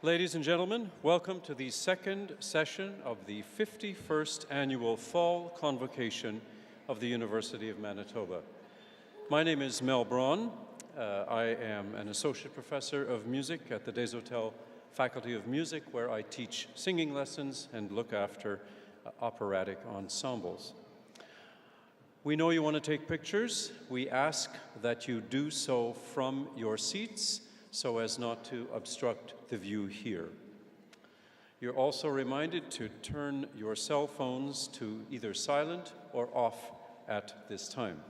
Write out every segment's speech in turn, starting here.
Ladies and gentlemen, welcome to the second session of the 51st Annual Fall Convocation of the University of Manitoba. My name is Mel Braun. I am an Associate Professor of Music at the Des Hôtels Faculty of Music, where I teach singing lessons and look after operatic ensembles. We know you want to take pictures. We ask that you do so from your seats so as not to obstruct the view here. You're also reminded to turn your cell phones to either silent or off at this time.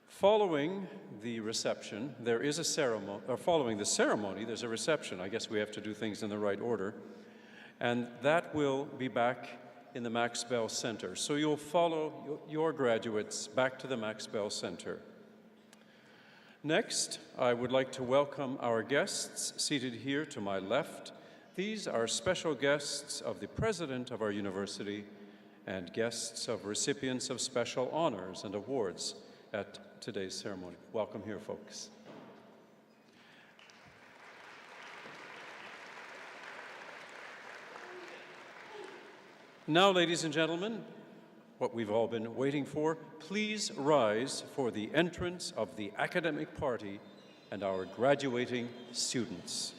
Following the reception, there is a ceremony, or following the ceremony, there's a reception. I guess we have to do things in the right order. And that will be back in the Max Bell Center. So you'll follow your graduates back to the Max Bell Center. Next, I would like to welcome our guests seated here to my left. These are special guests of the President of our university and guests of recipients of special honors and awards at today's ceremony. Welcome here, folks. Now, ladies and gentlemen, what we've all been waiting for, please rise for the entrance of the academic party and our graduating students.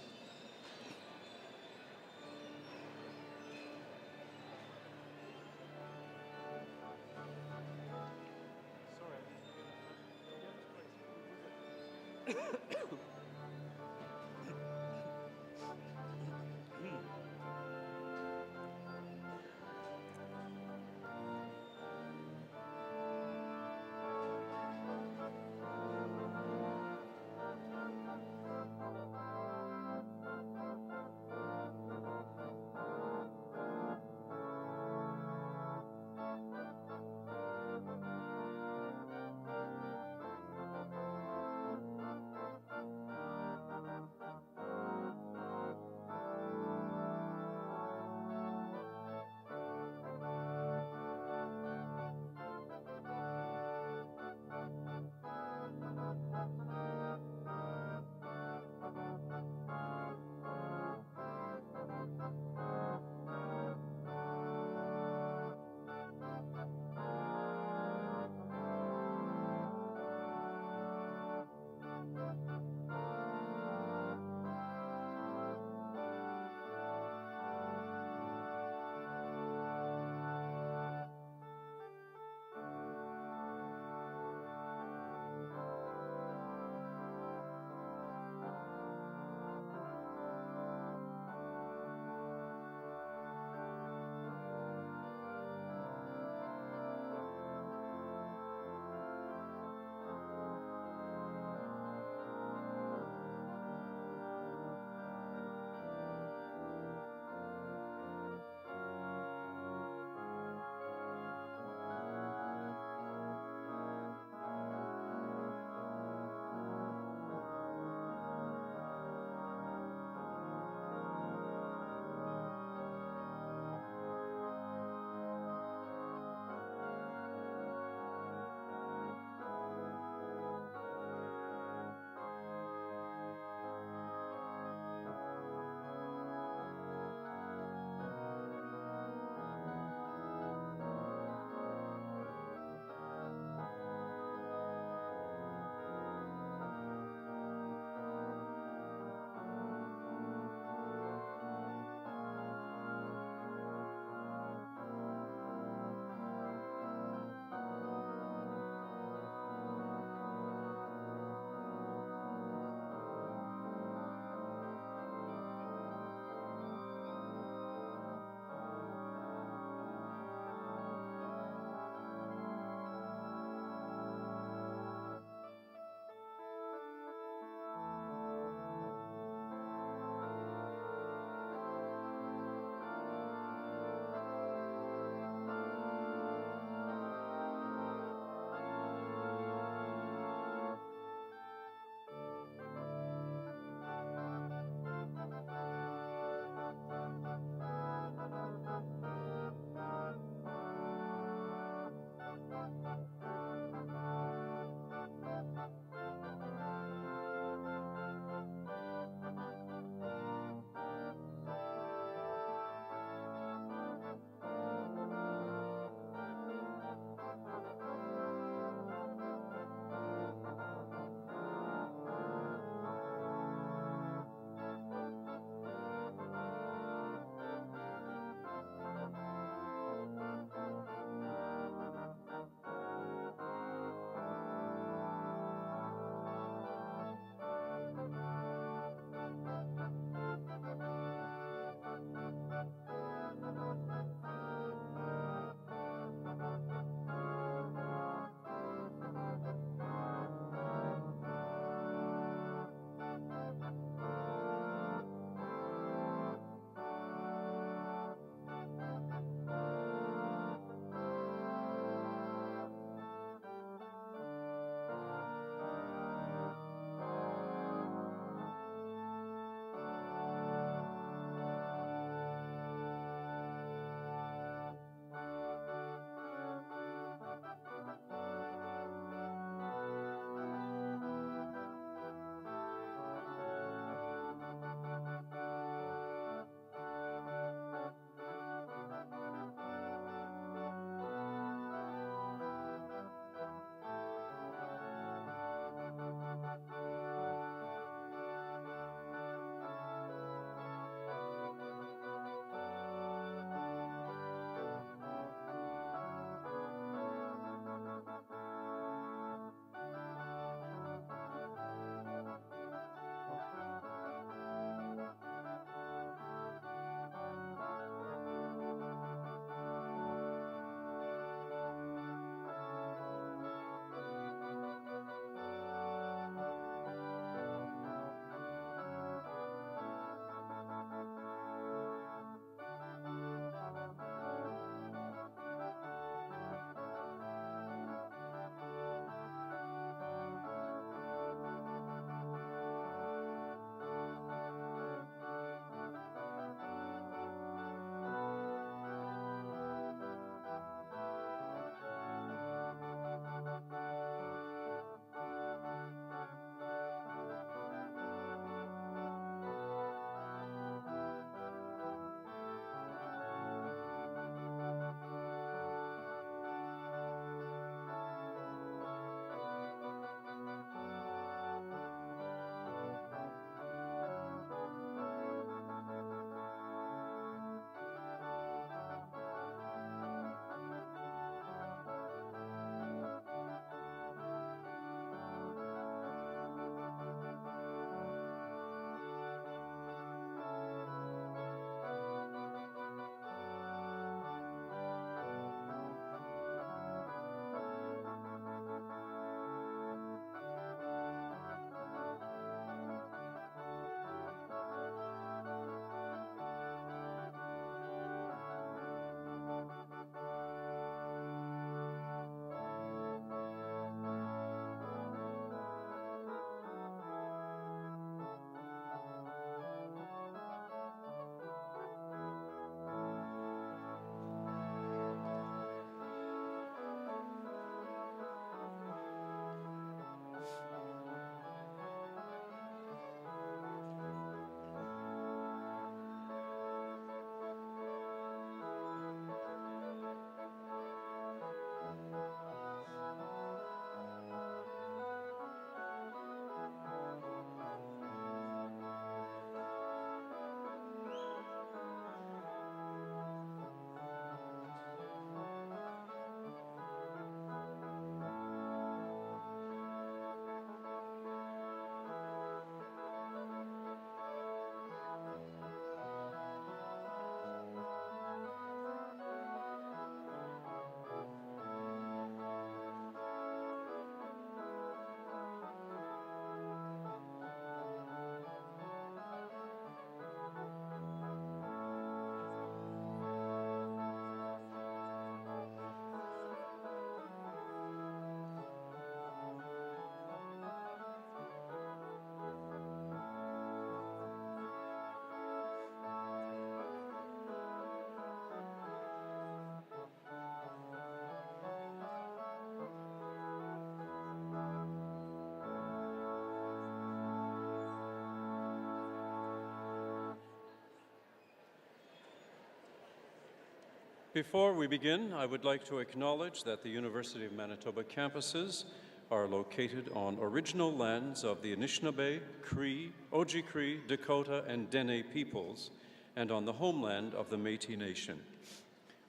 Before we begin, I would like to acknowledge that the University of Manitoba campuses are located on original lands of the Anishinaabe, Cree, Oji-Cree, Dakota, and Dene peoples, and on the homeland of the Métis Nation.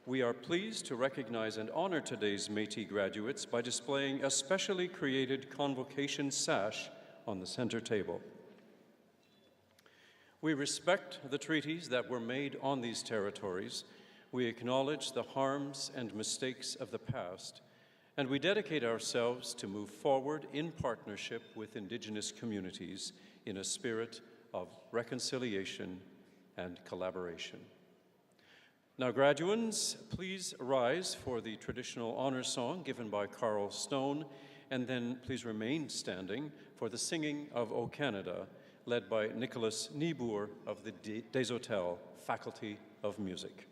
We are pleased to recognize and honor today's Métis graduates by displaying a specially created convocation sash on the center table. We respect the treaties that were made on these territories. We acknowledge the harms and mistakes of the past, and we dedicate ourselves to move forward in partnership with Indigenous communities in a spirit of reconciliation and collaboration. Now, graduands, please rise for the traditional honor song given by Carl Stone, and then please remain standing for the singing of O Canada, led by Nicholas Nieboer of the Des Hôtels Faculty of Music.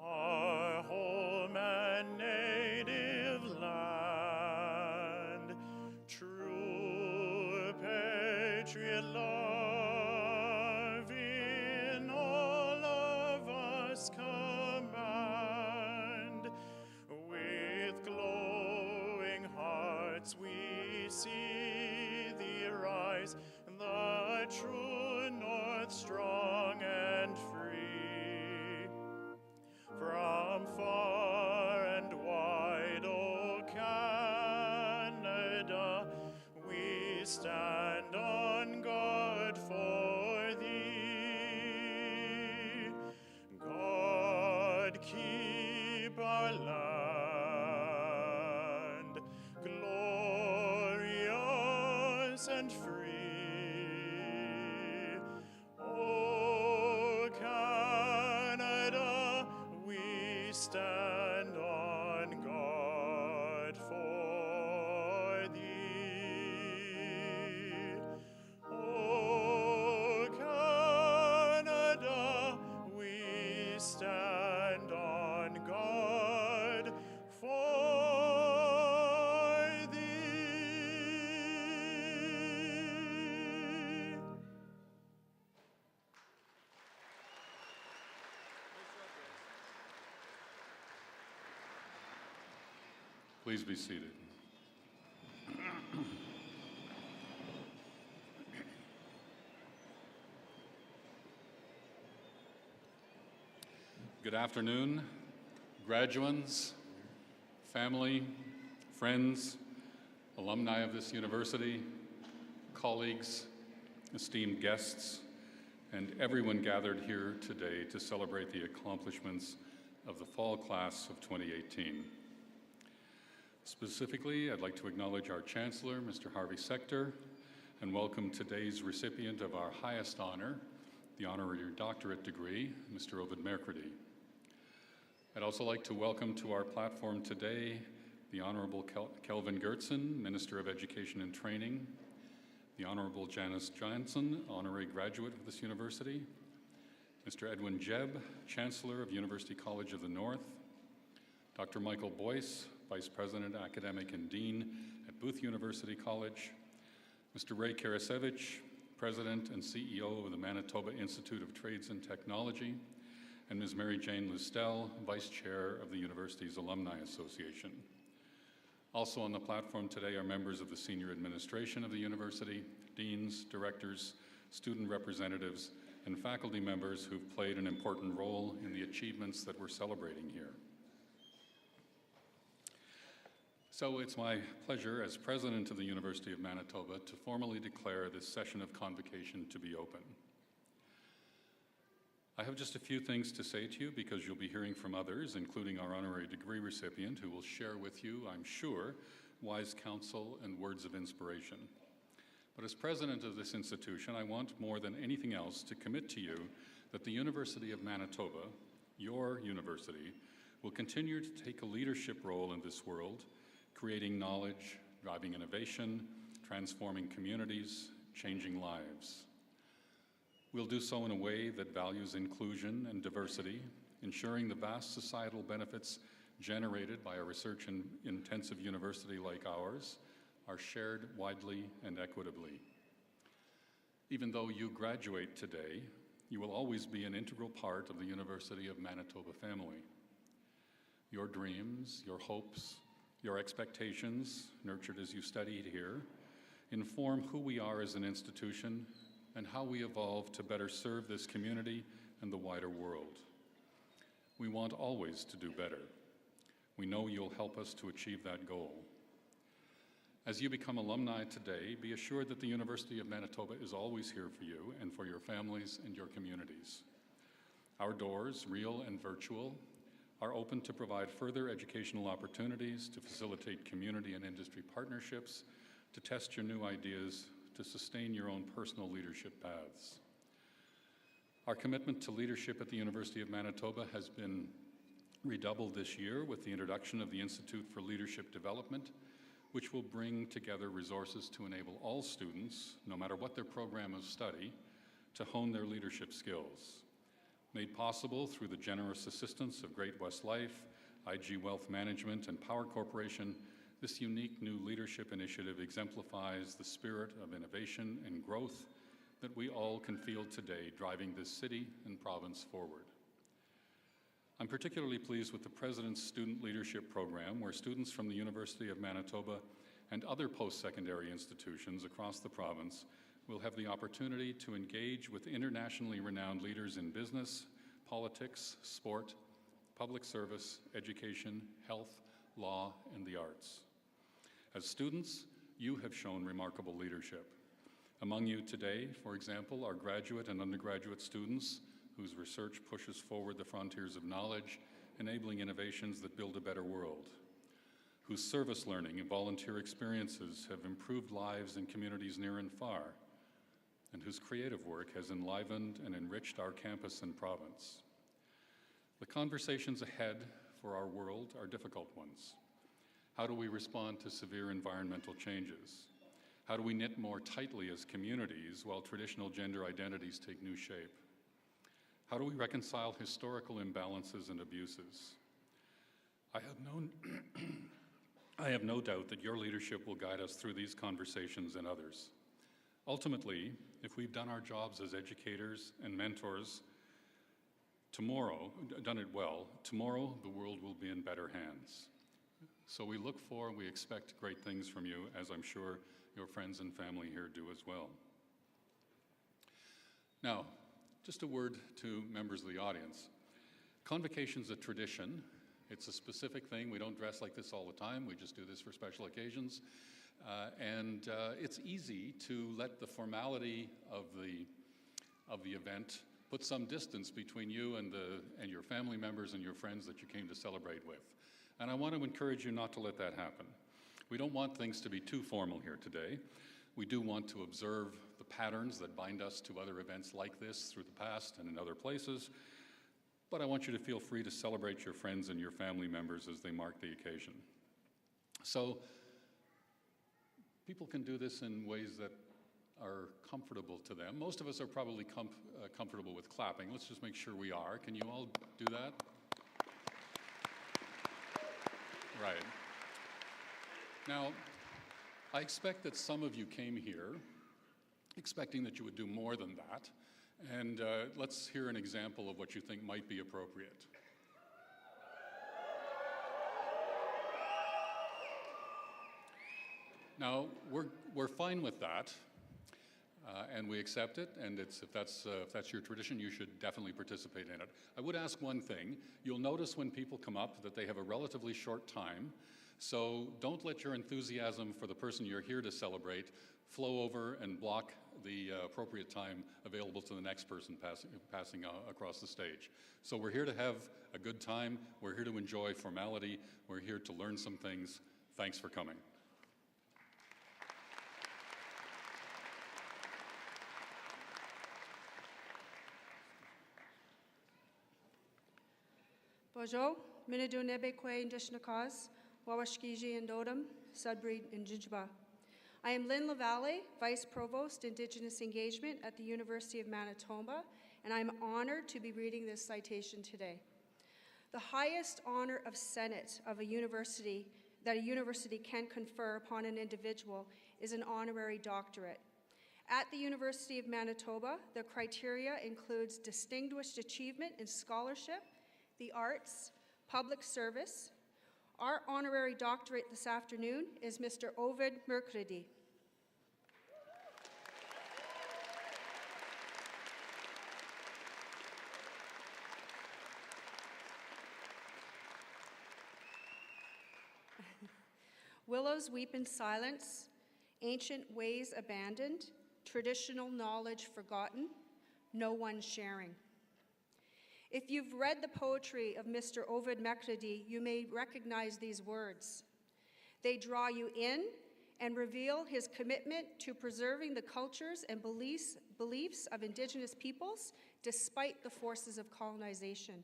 Our home and native land, true patriot love in all of us command. With glowing hearts we see thee rise, the true north strong and free. From far and wide, O Canada, we stand on guard for thee. God keep our land glorious righteous and free. O Canada, we stand on guard for thee. O Canada, we stand on guard for thee. Please be seated. Good afternoon, graduands, family, friends, alumni of this university, colleagues, esteemed guests, and everyone gathered here today to celebrate the accomplishments of the fall class of 2018. Specifically, I'd like to acknowledge our Chancellor, Mr. Harvey Sector, and welcome today's recipient of our highest honor, the honorary doctorate degree, Mr. Ovid Mercredi. I'd also like to welcome to our platform today the Honorable Kelvin Gertzen, Minister of Education and Training, the Honorable Janice Johnson, honorary graduate of this university, Mr. Edwin Jebb, Chancellor of University College of the North, Dr. Michael Boyce, Vice President, Academic and Dean at Booth University College, Mr. Ray Karasevich, President and CEO of the Manitoba Institute of Trades and Technology, and Ms. Mary Jane Lustel, Vice Chair of the university's Alumni Association. Also on the platform today are members of the senior administration of the university, deans, directors, student representatives, and faculty members who've played an important role in the achievements that we're celebrating here. So it's my pleasure as President of the University of Manitoba to formally declare this session of convocation to be open. I have just a few things to say to you because you'll be hearing from others, including our honorary degree recipient, who will share with you, I'm sure, wise counsel and words of inspiration. But as president of this institution, I want more than anything else to commit to you that the University of Manitoba, your university, will continue to take a leadership role in this world, creating knowledge, driving innovation, transforming communities, changing lives. We'll do so in a way that values inclusion and diversity, ensuring the vast societal benefits generated by a research-intensive university like ours are shared widely and equitably. Even though you graduate today, you will always be an integral part of the University of Manitoba family. Your dreams, your hopes, your expectations, nurtured as you studied here, inform who we are as an institution and how we evolve to better serve this community and the wider world. We want always to do better. We know you'll help us to achieve that goal. As you become alumni today, be assured that the University of Manitoba is always here for you and for your families and your communities. Our doors, real and virtual, are open to provide further educational opportunities, to facilitate community and industry partnerships, to test your new ideas, to sustain your own personal leadership paths. Our commitment to leadership at the University of Manitoba has been redoubled this year with the introduction of the Institute for Leadership Development, which will bring together resources to enable all students, no matter what their program of study, to hone their leadership skills. Made possible through the generous assistance of Great West Life, IG Wealth Management, and Power Corporation, this unique new leadership initiative exemplifies the spirit of innovation and growth that we all can feel today driving this city and province forward. I'm particularly pleased with the President's Student Leadership Program, where students from the University of Manitoba and other post-secondary institutions across the province will have the opportunity to engage with internationally renowned leaders in business, politics, sport, public service, education, health, law, and the arts. As students, you have shown remarkable leadership. Among you today, for example, are graduate and undergraduate students whose research pushes forward the frontiers of knowledge, enabling innovations that build a better world. whose service learning and volunteer experiences have improved lives in communities near and far, and whose creative work has enlivened and enriched our campus and province. The conversations ahead for our world are difficult ones. How do we respond to severe environmental changes? How do we knit more tightly as communities while traditional gender identities take new shape? How do we reconcile historical imbalances and abuses? I have no doubt that your leadership will guide us through these conversations and others. Ultimately, if we've done our jobs as educators and mentors, done it well, tomorrow the world will be in better hands. So we look for and we expect great things from you, as I'm sure your friends and family here do as well. Now, just a word to members of the audience. Convocation's a tradition. It's a specific thing. We don't dress like this all the time. We just do this for special occasions. It's easy to let the formality of the event put some distance between you and your family members and your friends that you came to celebrate with. And I want to encourage you not to let that happen. We don't want things to be too formal here today. We do want to observe the patterns that bind us to other events like this through the past and in other places. But I want you to feel free to celebrate your friends and your family members as they mark the occasion. So people can do this in ways that are comfortable to them. Most of us are probably comfortable with clapping. Let's just make sure we are. Can you all do that? Right. Now, I expect that some of you came here expecting that you would do more than that. And let's hear an example of what you think might be appropriate. Now, we're fine with that, and we accept it, and if that's your tradition, you should definitely participate in it. I would ask one thing. You'll notice when people come up that they have a relatively short time, so don't let your enthusiasm for the person you're here to celebrate flow over and block the appropriate time available to the next person passing across the stage. So we're here to have a good time. We're here to enjoy formality. We're here to learn some things. Thanks for coming. Bonjour, Minadu Nebekwe Indishnakaz, Wawashkiji and Dodam, Sudbury and Jinjba. I am Lynn LaValle, Vice Provost, Indigenous Engagement at the University of Manitoba, and I'm honored to be reading this citation today. The highest honor of Senate of a university that a university can confer upon an individual is an honorary doctorate. At the University of Manitoba, the criteria includes distinguished achievement in scholarship, the arts, public service. Our honorary doctorate this afternoon is Mr. Ovid Mercredi. Willows weep in silence, ancient ways abandoned, traditional knowledge forgotten, no one sharing. If you've read the poetry of Mr. Ovid Mercredi, you may recognize these words. They draw you in and reveal his commitment to preserving the cultures and beliefs of Indigenous peoples despite the forces of colonization.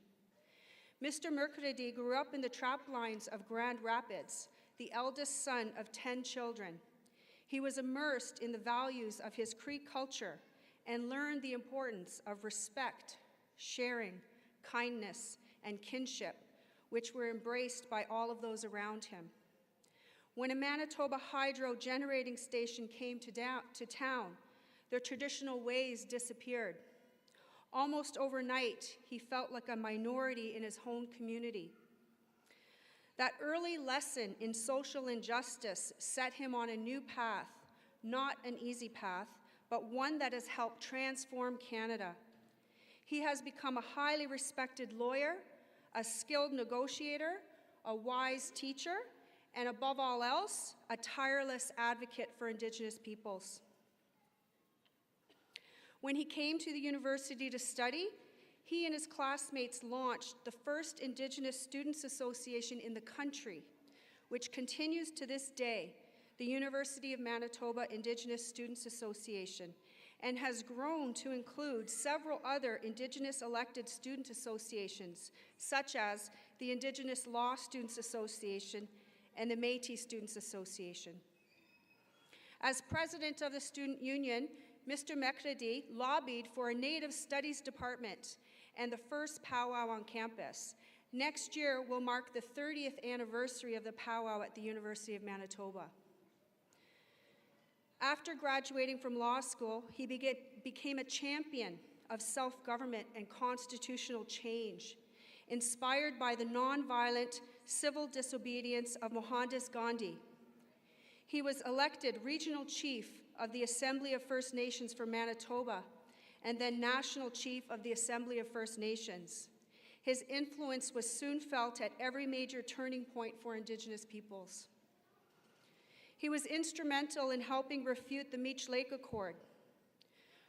Mr. Mercredi grew up in the trap lines of Grand Rapids, the eldest son of 10 children. He was immersed in the values of his Cree culture and learned the importance of respect, sharing, kindness, and kinship, which were embraced by all of those around him. When a Manitoba hydro generating station came to town, their traditional ways disappeared. Almost overnight, he felt like a minority in his home community. That early lesson in social injustice set him on a new path, not an easy path, but one that has helped transform Canada. He has become a highly respected lawyer, a skilled negotiator, a wise teacher, and above all else, a tireless advocate for Indigenous peoples. When he came to the university to study, he and his classmates launched the first Indigenous Students Association in the country, which continues to this day, the University of Manitoba Indigenous Students Association, and has grown to include several other Indigenous elected student associations, such as the Indigenous Law Students Association and the Métis Students Association. As president of the Student Union, Mr. Mecredi lobbied for a Native Studies department and the first powwow on campus. Next year will mark the 30th anniversary of the powwow at the University of Manitoba. After graduating from law school, he became a champion of self-government and constitutional change, inspired by the nonviolent civil disobedience of Mohandas Gandhi. He was elected regional chief of the Assembly of First Nations for Manitoba and then national chief of the Assembly of First Nations. His influence was soon felt at every major turning point for Indigenous peoples. He was instrumental in helping refute the Meech Lake Accord.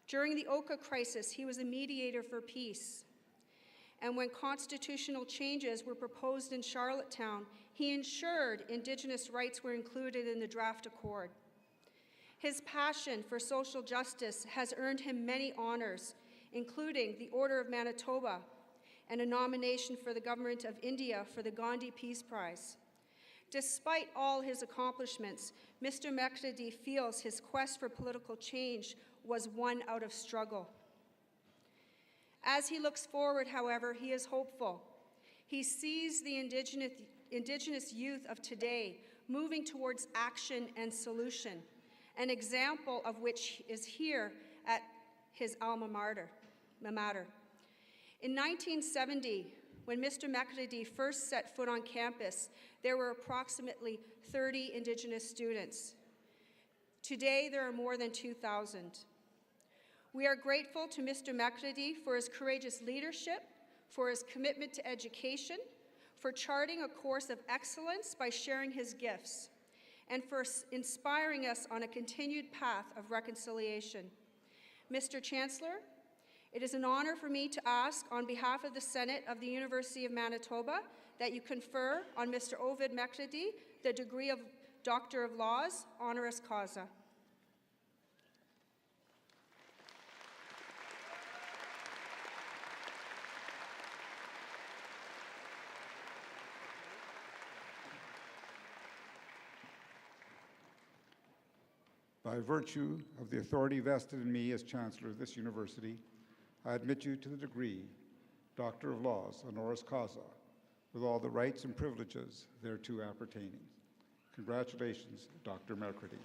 During the Oka crisis, he was a mediator for peace. And when constitutional changes were proposed in Charlottetown, he ensured Indigenous rights were included in the draft accord. His passion for social justice has earned him many honors, including the Order of Manitoba and a nomination for the Government of India for the Gandhi Peace Prize. Despite all his accomplishments, Mr. Mecredi feels his quest for political change was one out of struggle. As he looks forward, however, he is hopeful. He sees the Indigenous youth of today moving towards action and solution, an example of which is here at his alma mater. In 1970, when Mr. Mecredi first set foot on campus, there were approximately 30 Indigenous students. Today, there are more than 2,000. We are grateful to Mr. Mecredi for his courageous leadership, for his commitment to education, for charting a course of excellence by sharing his gifts, and for inspiring us on a continued path of reconciliation. Mr. Chancellor, it is an honor for me to ask on behalf of the Senate of the University of Manitoba that you confer on Mr. Ovid Mecredi the degree of Doctor of Laws, honoris causa. By virtue of the authority vested in me as Chancellor of this university, I admit you to the degree Doctor of Laws, honoris causa, with all the rights and privileges thereto appertaining. Congratulations, Dr. Mecredi.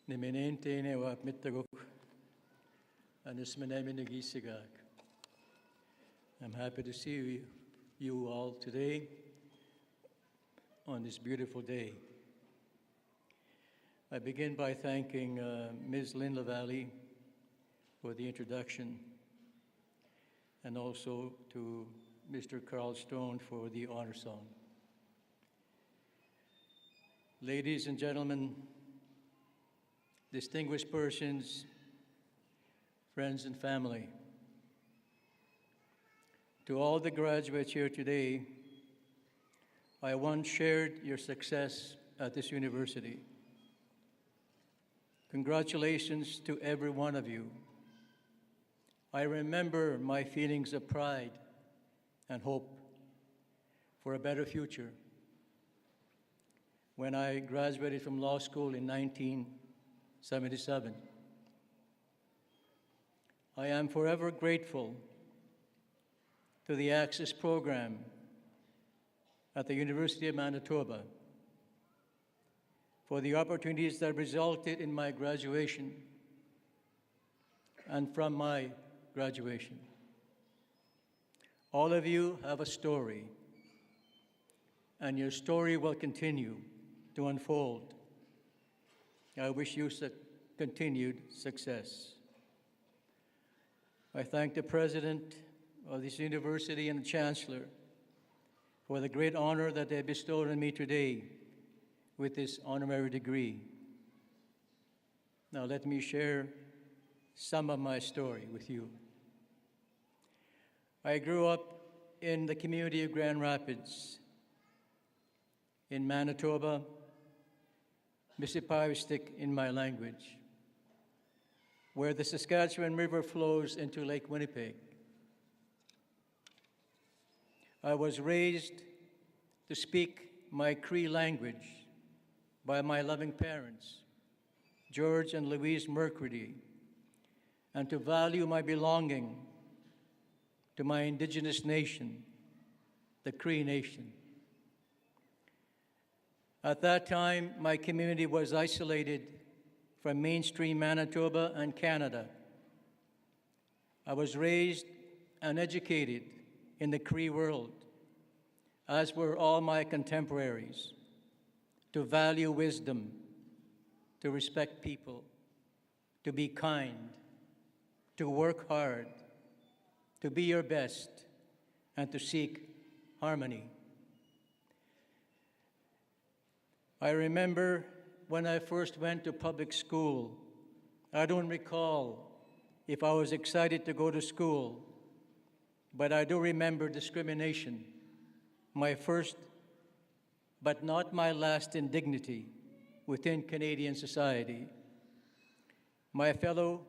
Nimenente wa mittaguk anismeneminigisigaak. I'm happy to see you all today on this beautiful day. I begin by thanking Ms. Lynn LaValle for the introduction, and also to Mr. Carl Stone for the honor song. Ladies and gentlemen, distinguished persons, friends and family, to all the graduates here today, I once shared your success at this university. Congratulations to every one of you. I remember my feelings of pride and hope for a better future when I graduated from law school in 1977. I am forever grateful to the Access Program at the University of Manitoba for the opportunities that resulted in my graduation and from my graduation. All of you have a story, and your story will continue to unfold. I wish you continued success. I thank the President of this university and the Chancellor for the great honor that they bestowed on me today with this honorary degree. Now let me share some of my story with you. I grew up in the community of Grand Rapids in Manitoba, Mississippi in my language, where the Saskatchewan River flows into Lake Winnipeg. I was raised to speak my Cree language by my loving parents, George and Louise Mercredi, and to value my belonging to my indigenous nation, the Cree Nation. At that time, my community was isolated from mainstream Manitoba and Canada. I was raised and educated in the Cree world, as were all my contemporaries, to value wisdom, to respect people, to be kind, to work hard, to be your best, and to seek harmony. I remember when I first went to public school, I don't recall if I was excited to go to school, but I do remember discrimination, my first but not my last indignity within Canadian society. My fellow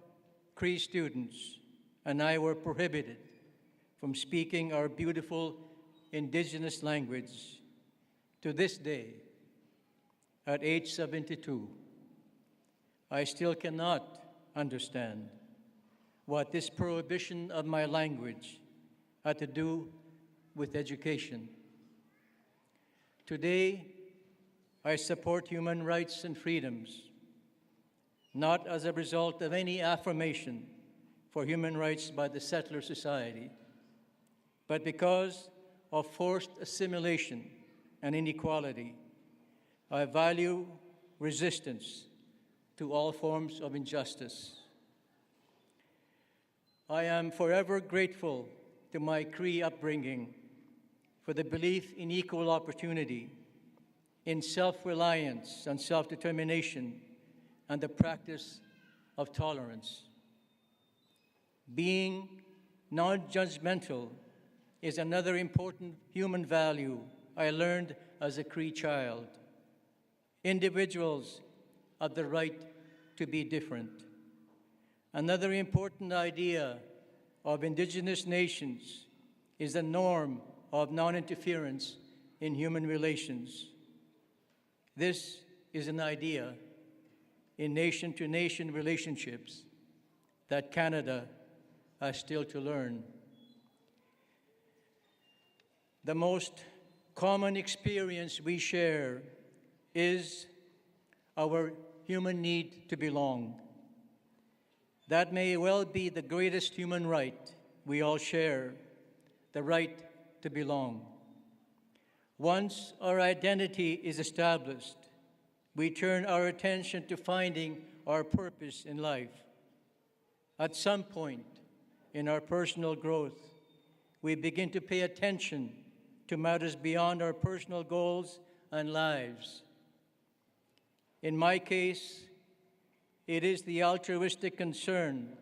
Cree students and I were prohibited from speaking our beautiful Indigenous language. To this day, at age 72, I still cannot understand what this prohibition of my language had to do with education. Today, I support human rights and freedoms, not as a result of any affirmation for human rights by the settler society, but because of forced assimilation and inequality. I value resistance to all forms of injustice. I am forever grateful to my Cree upbringing for the belief in equal opportunity, in self-reliance and self-determination, and the practice of tolerance. Being non-judgmental is another important human value I learned as a Cree child. Individuals have the right to be different. Another important idea of Indigenous nations is the norm of non-interference in human relations. This is an idea in nation-to-nation relationships that Canada has still to learn. The most common experience we share is our human need to belong. That may well be the greatest human right we all share, the right to belong. Once our identity is established, we turn our attention to finding our purpose in life. At some point in our personal growth, we begin to pay attention to matters beyond our personal goals and lives. In my case, it is the altruistic concern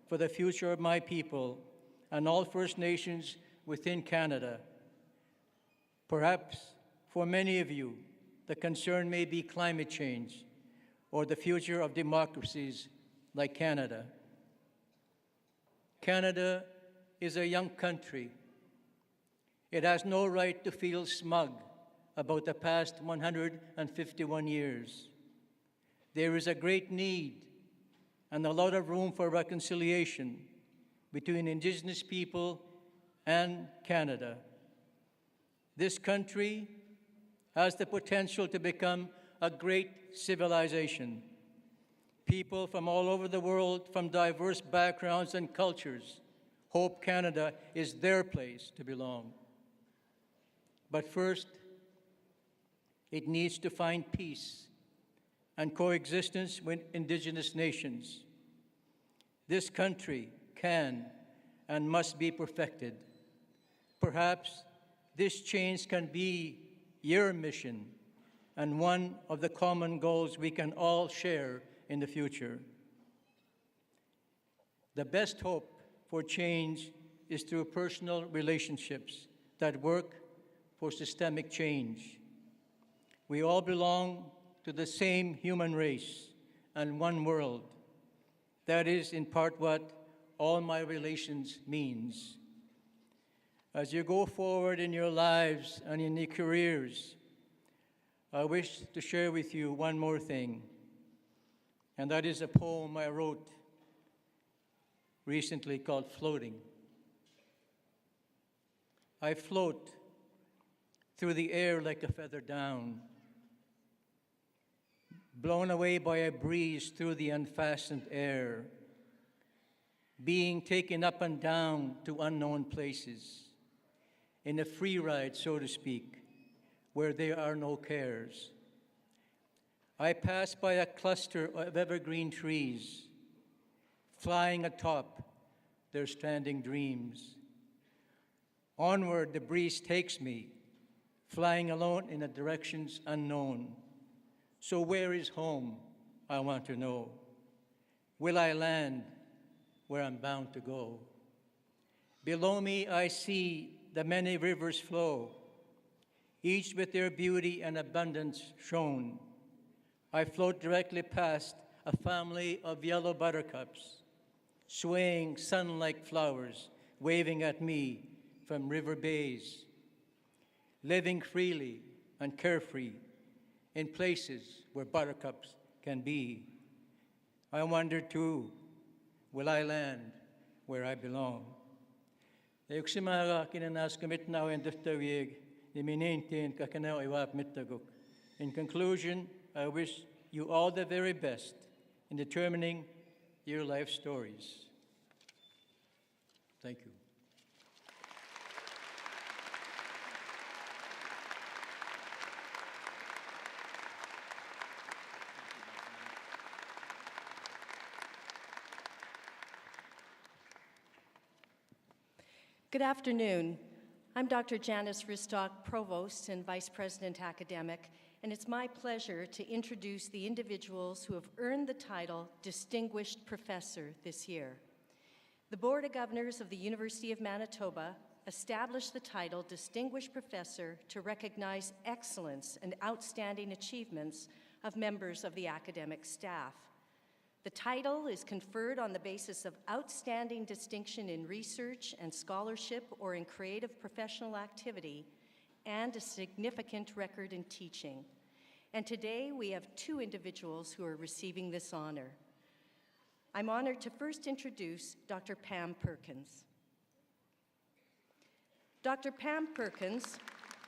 for the future of my people and all First Nations within Canada. Perhaps for many of you, the concern may be climate change or the future of democracies like Canada. Canada is a young country. It has no right to feel smug about the past 151 years. There is a great need and a lot of room for reconciliation between Indigenous people and Canada. This country has the potential to become a great civilization. People from all over the world, from diverse backgrounds and cultures, hope Canada is their place to belong. But first, it needs to find peace and coexistence with Indigenous nations. This country can and must be perfected. Perhaps this change can be your mission and one of the common goals we can all share in the future. The best hope for change is through personal relationships that work for systemic change. We all belong to the same human race and one world. That is, in part, what all my relations means. As you go forward in your lives and in your careers, I wish to share with you one more thing, and that is a poem I wrote recently called Floating. I float through the air like a feather down, blown away by a breeze through the unfastened air, being taken up and down to unknown places, in a free ride, so to speak, where there are no cares. I pass by a cluster of evergreen trees, flying atop their standing dreams. Onward the breeze takes me, flying alone in the directions unknown. So where is home, I want to know? Will I land where I'm bound to go? Below me I see the many rivers flow, each with their beauty and abundance shown. I float directly past a family of yellow buttercups, swaying sun-like flowers, waving at me from river bays, living freely and carefree in places where buttercups can be. I wonder too, will I land where I belong? In conclusion, I wish you all the very best in determining your life stories. Thank you. Good afternoon. I'm Dr. Janice Ristock, Provost and Vice President Academic, and it's my pleasure to introduce the individuals who have earned the title Distinguished Professor this year. The Board of Governors of the University of Manitoba established the title Distinguished Professor to recognize excellence and outstanding achievements of members of the academic staff. The title is conferred on the basis of outstanding distinction in research and scholarship or in creative professional activity and a significant record in teaching. And today we have two individuals who are receiving this honor. I'm honored to first introduce Dr. Pam Perkins. Dr. Pam Perkins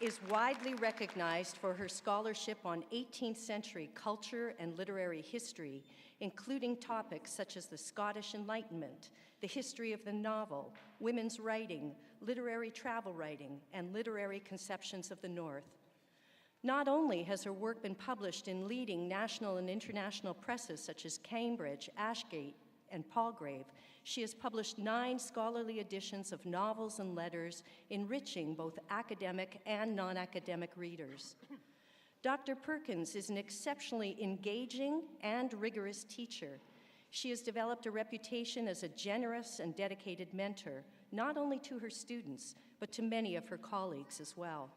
is widely recognized for her scholarship on 18th century culture and literary history, including topics such as the Scottish Enlightenment, the history of the novel, women's writing, literary travel writing, and literary conceptions of the North. Not only has her work been published in leading national and international presses such as Cambridge, Ashgate, and Palgrave, she has published 9 scholarly editions of novels and letters, enriching both academic and non-academic readers. Dr. Perkins is an exceptionally engaging and rigorous teacher. She has developed a reputation as a generous and dedicated mentor, not only to her students, but to many of her colleagues as well.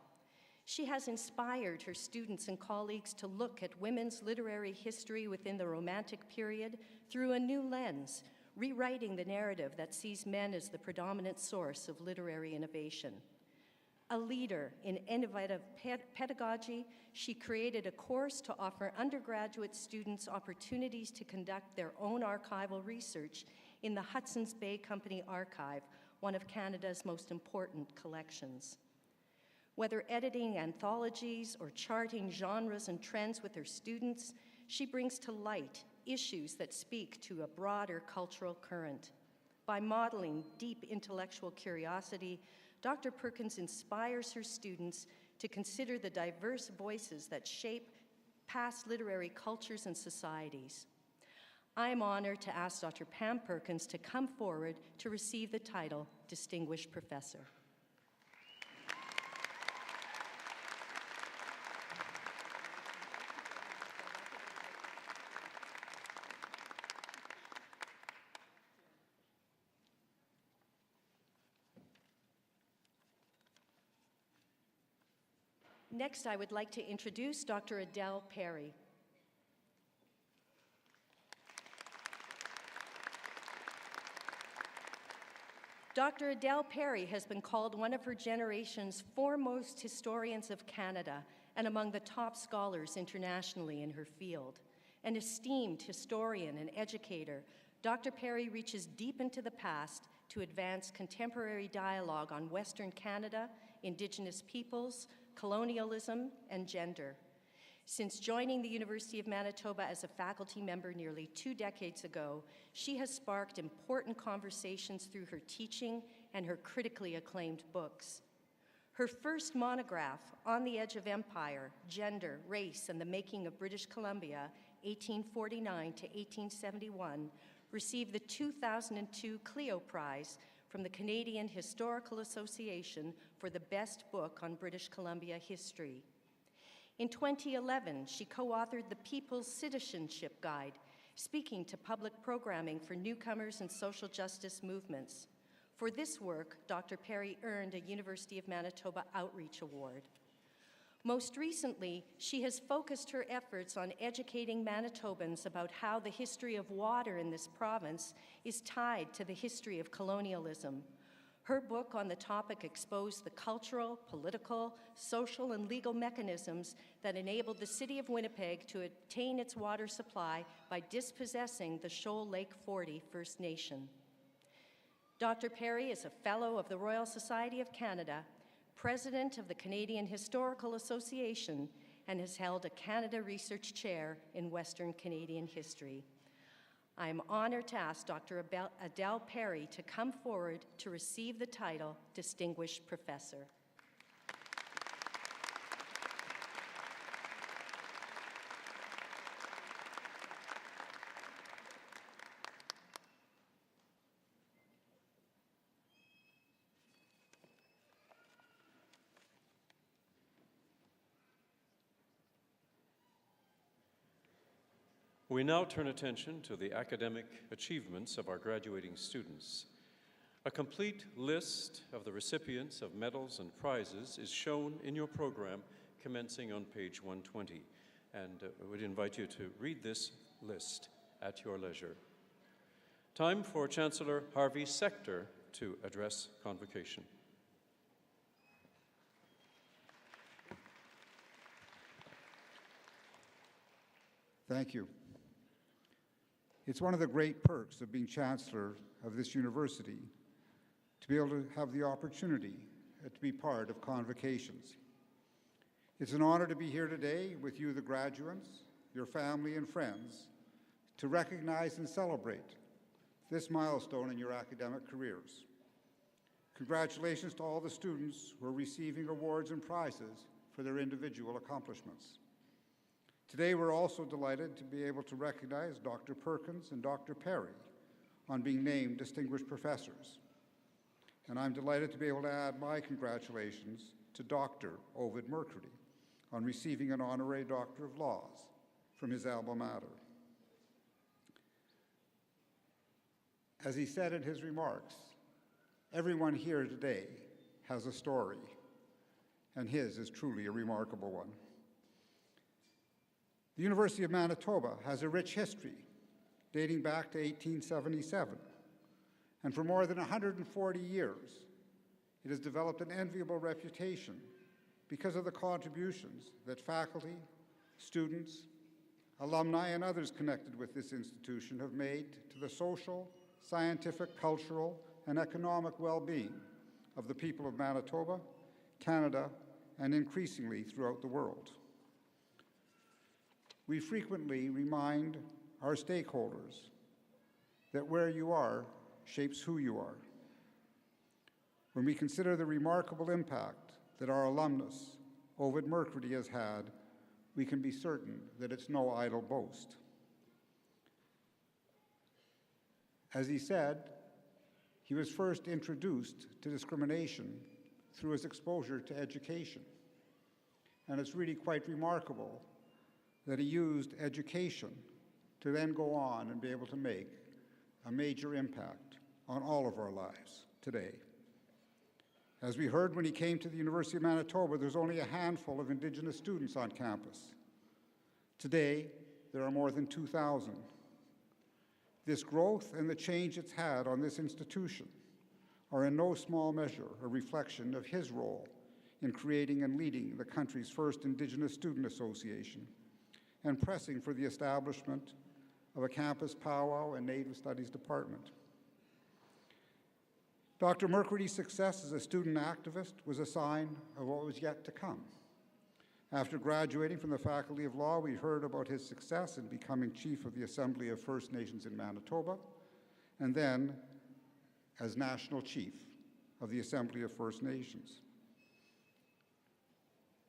She has inspired her students and colleagues to look at women's literary history within the Romantic period through a new lens, rewriting the narrative that sees men as the predominant source of literary innovation. A leader in innovative pedagogy, she created a course to offer undergraduate students opportunities to conduct their own archival research in the Hudson's Bay Company Archive, one of Canada's most important collections. Whether editing anthologies or charting genres and trends with her students, she brings to light issues that speak to a broader cultural current. By modeling deep intellectual curiosity, Dr. Perkins inspires her students to consider the diverse voices that shape past literary cultures and societies. I am honored to ask Dr. Pam Perkins to come forward to receive the title Distinguished Professor. Next, I would like to introduce Dr. Adele Perry. Dr. Adele Perry has been called one of her generation's foremost historians of Canada and among the top scholars internationally in her field. An esteemed historian and educator, Dr. Perry reaches deep into the past to advance contemporary dialogue on Western Canada, Indigenous peoples, colonialism, and gender. Since joining the University of Manitoba as a faculty member nearly 2 decades ago, she has sparked important conversations through her teaching and her critically acclaimed books. Her first monograph, On the Edge of Empire, Gender, Race, and the Making of British Columbia, 1849 to 1871, received the 2002 Clio Prize from the Canadian Historical Association for the best book on British Columbia history. In 2011, she co-authored the People's Citizenship Guide, speaking to public programming for newcomers and social justice movements. For this work, Dr. Perry earned a University of Manitoba Outreach Award. Most recently, she has focused her efforts on educating Manitobans about how the history of water in this province is tied to the history of colonialism. Her book on the topic exposed the cultural, political, social, and legal mechanisms that enabled the City of Winnipeg to obtain its water supply by dispossessing the Shoal Lake 40 First Nation. Dr. Perry is a Fellow of the Royal Society of Canada, President of the Canadian Historical Association, and has held a Canada Research Chair in Western Canadian History. I am honored to ask Dr. Adele Perry to come forward to receive the title Distinguished Professor. We now turn attention to the academic achievements of our graduating students. A complete list of the recipients of medals and prizes is shown in your program commencing on page 120, and I would invite you to read this list at your leisure. Time for Chancellor Harvey Sector to address convocation. Thank you. It's one of the great perks of being Chancellor of this university to be able to have the opportunity to be part of convocations. It's an honor to be here today with you, the graduates, your family and friends, to recognize and celebrate this milestone in your academic careers. Congratulations to all the students who are receiving awards and prizes for their individual accomplishments. Today, we're also delighted to be able to recognize Dr. Perkins and Dr. Perry on being named Distinguished Professors. And I'm delighted to be able to add my congratulations to Dr. Ovid Mercury on receiving an Honorary Doctor of Laws from his alma mater. As he said in his remarks, everyone here today has a story, and his is truly a remarkable one. The University of Manitoba has a rich history dating back to 1877, and for more than 140 years, it has developed an enviable reputation because of the contributions that faculty, students, alumni, and others connected with this institution have made to the social, scientific, cultural, and economic well-being of the people of Manitoba, Canada, and increasingly throughout the world. We frequently remind our stakeholders, that where you are shapes who you are. When we consider the remarkable impact that our alumnus, Ovid Mercredi, has had, we can be certain that it's no idle boast. As he said, he was first introduced to discrimination through his exposure to education. And it's really quite remarkable that he used education to then go on and be able to make a major impact on all of our lives today. As we heard when he came to the University of Manitoba, there's only a handful of Indigenous students on campus. Today, there are more than 2,000. This growth and the change it's had on this institution are in no small measure a reflection of his role in creating and leading the country's first Indigenous Student Association and pressing for the establishment of a campus powwow and Native Studies department. Dr. Mercredi's success as a student activist was a sign of what was yet to come. After graduating from the Faculty of Law, we heard about his success in becoming Chief of the Assembly of First Nations in Manitoba, and then as National Chief of the Assembly of First Nations.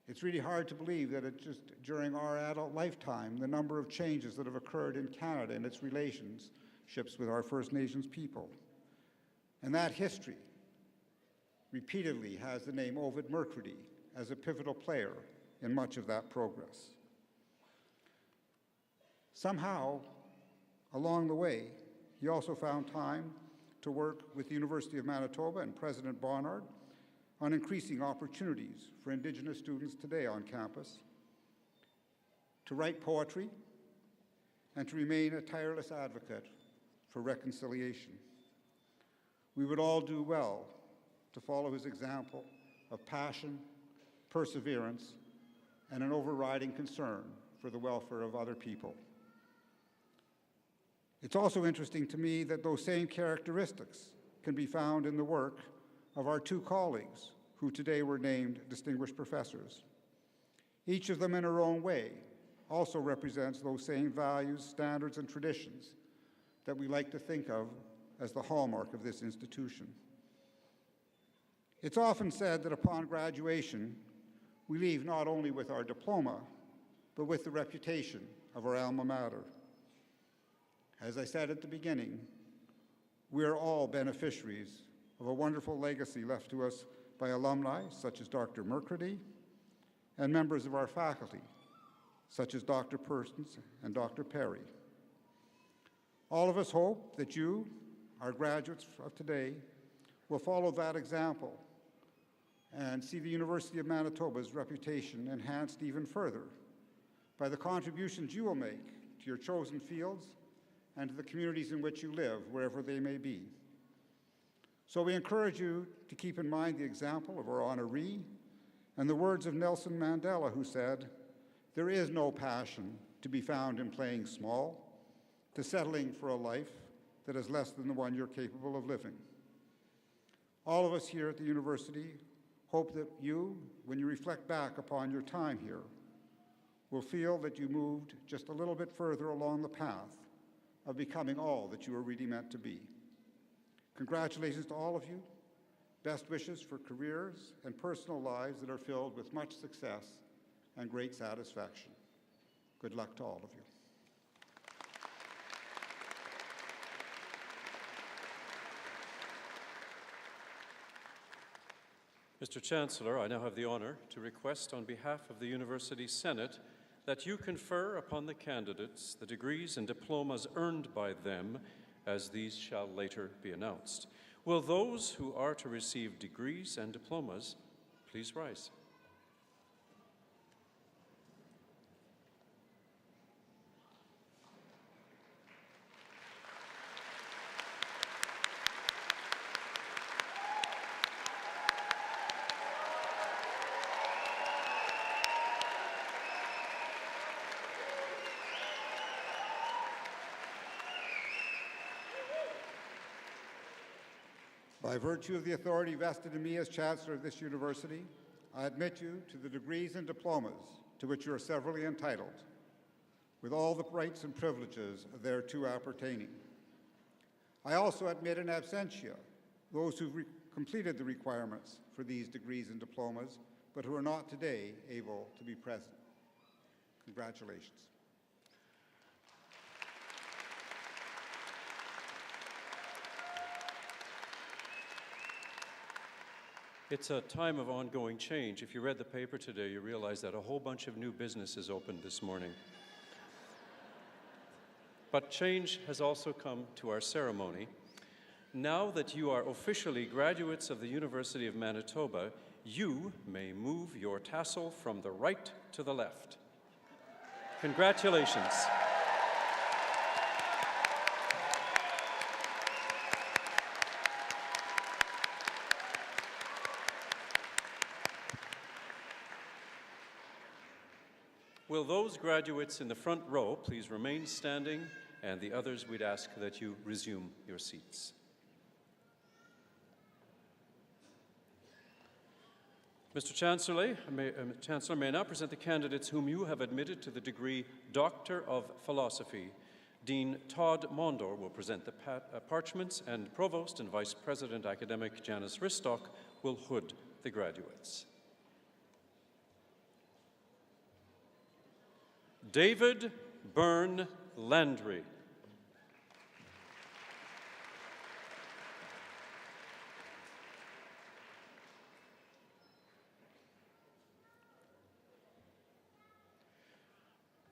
It's really hard to believe that it just during our adult lifetime, the number of changes that have occurred in Canada and its relationships with our First Nations people. And that history repeatedly has the name Ovid Mercredi as a pivotal player in much of that progress. Somehow, along the way, he also found time to work with the University of Manitoba and President Barnard on increasing opportunities for Indigenous students today on campus, to write poetry, and to remain a tireless advocate for reconciliation. We would all do well to follow his example of passion, perseverance, and an overriding concern for the welfare of other people. It's also interesting to me that those same characteristics can be found in the work of our two colleagues who today were named distinguished professors. Each of them in her own way also represents those same values, standards, and traditions that we like to think of as the hallmark of this institution. It's often said that upon graduation, we leave not only with our diploma, but with the reputation of our alma mater. As I said at the beginning, we are all beneficiaries of a wonderful legacy left to us by alumni such as Dr. Mercredi and members of our faculty, such as Dr. Persons and Dr. Perry. All of us hope that you, our graduates of today, will follow that example and see the University of Manitoba's reputation enhanced even further by the contributions you will make to your chosen fields and to the communities in which you live, wherever they may be. So we encourage you to keep in mind the example of our honoree and the words of Nelson Mandela, who said, "There is no passion to be found in playing small, to settling for a life that is less than the one you're capable of living." All of us here at the university hope that you, when you reflect back upon your time here, will feel that you moved just a little bit further along the path of becoming all that you were really meant to be. Congratulations to all of you. Best wishes for careers and personal lives that are filled with much success and great satisfaction. Good luck to all of you. Mr. Chancellor, I now have the honor to request on behalf of the University Senate that you confer upon the candidates the degrees and diplomas earned by them, as these shall later be announced. Will those who are to receive degrees and diplomas please rise? By virtue of the authority vested in me as Chancellor of this university, I admit you to the degrees and diplomas to which you are severally entitled. with all the rights and privileges thereto appertaining. I also admit in absentia those who completed the requirements for these degrees and diplomas, but who are not today able to be present. Congratulations. It's a time of ongoing change. If you read the paper today, you realize that a whole bunch of new businesses opened this morning. But change has also come to our ceremony. Now that you are officially graduates of the University of Manitoba, you may move your tassel from the right to the left. Congratulations. Will those graduates in the front row please remain standing, and the others, we'd ask that you resume your seats. Mr. Chancellor, may I now present the candidates whom you have admitted to the degree Doctor of Philosophy. Dean Todd Mondor will present the parchments, and Provost and Vice President Academic Janice Ristock will hood the graduates. David Byrne Landry.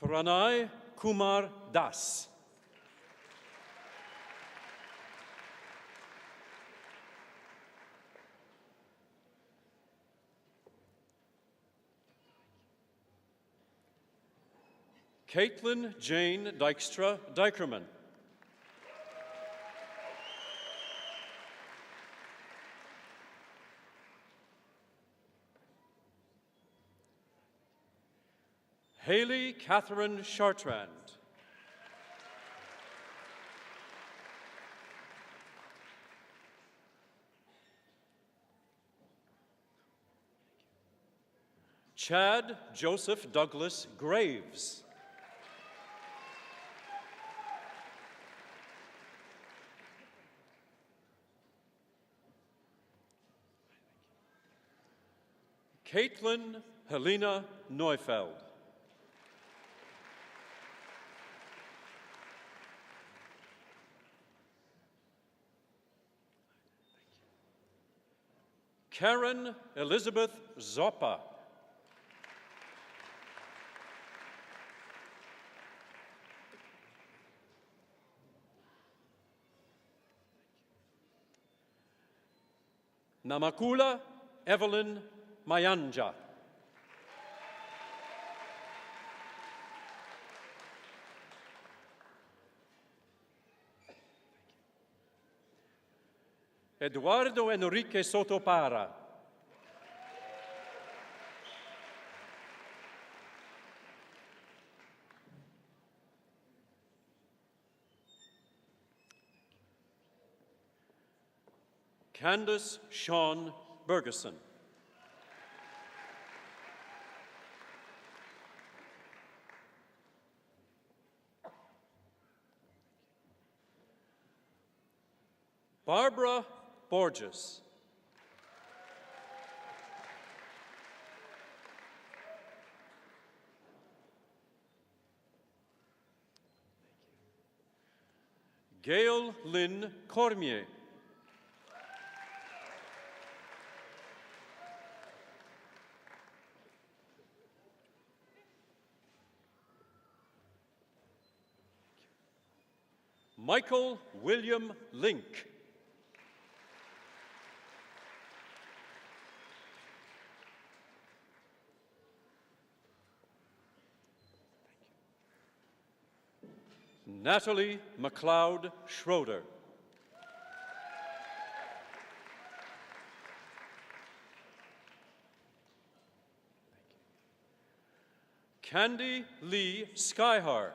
Pranay Kumar Das. Caitlin Jane Dykstra Dykerman. Haley Catherine Chartrand. Chad Joseph Douglas Graves. Caitlin Helena Neufeld. Karen Elizabeth Zoppa. Namakula Evelyn Mayanja. Eduardo Enrique Sotopara. Candace Sean Bergeson. Barbara Borges. Gail Lynn Cormier. Michael William Link. Natalie McLeod Schroeder. Candy Lee Skyhar.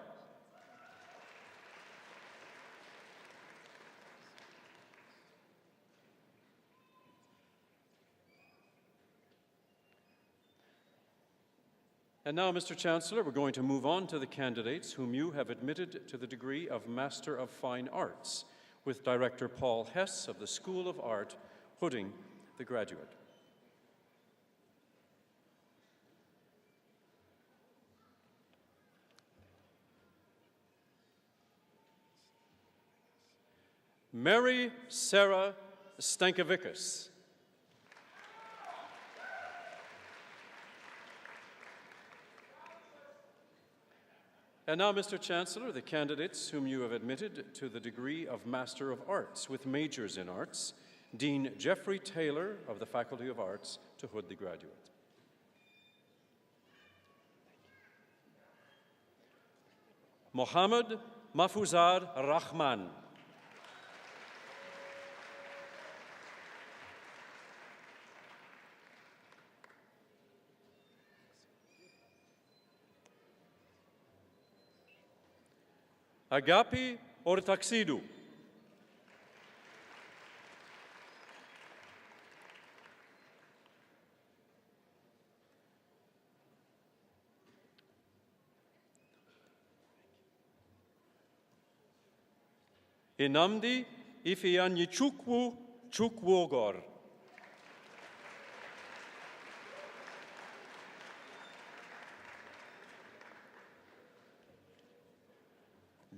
And now, Mr. Chancellor, we're going to move on to the candidates whom you have admitted to the degree of Master of Fine Arts, with Director Paul Hess of the School of Art hooding the graduate. Mary Sarah Stankovikas. And now, Mr. Chancellor, the candidates whom you have admitted to the degree of Master of Arts with majors in arts, Dean Jeffrey Taylor of the Faculty of Arts to hood the graduate. Mohammed Mahfouzad Rahman. Agapi Ortaksidu. Inamdi Ifeanyichukwu Chukwogor.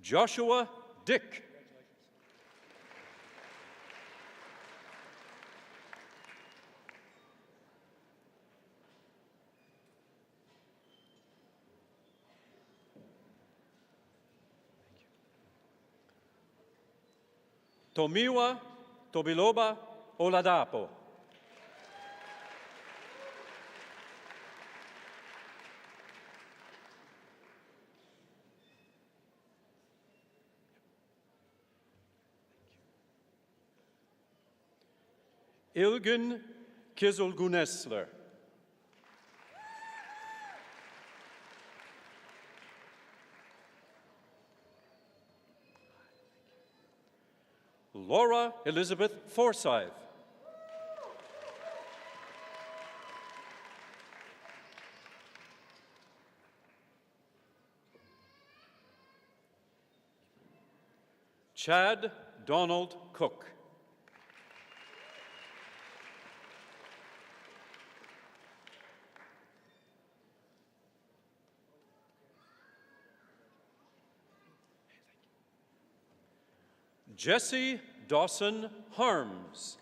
Joshua Dick. Tomiwa Tobiloba Oladapo. Ilgun Kizulgunesler. Laura Elizabeth Forsyth. Chad Donald Cook. Jesse Dawson Harms.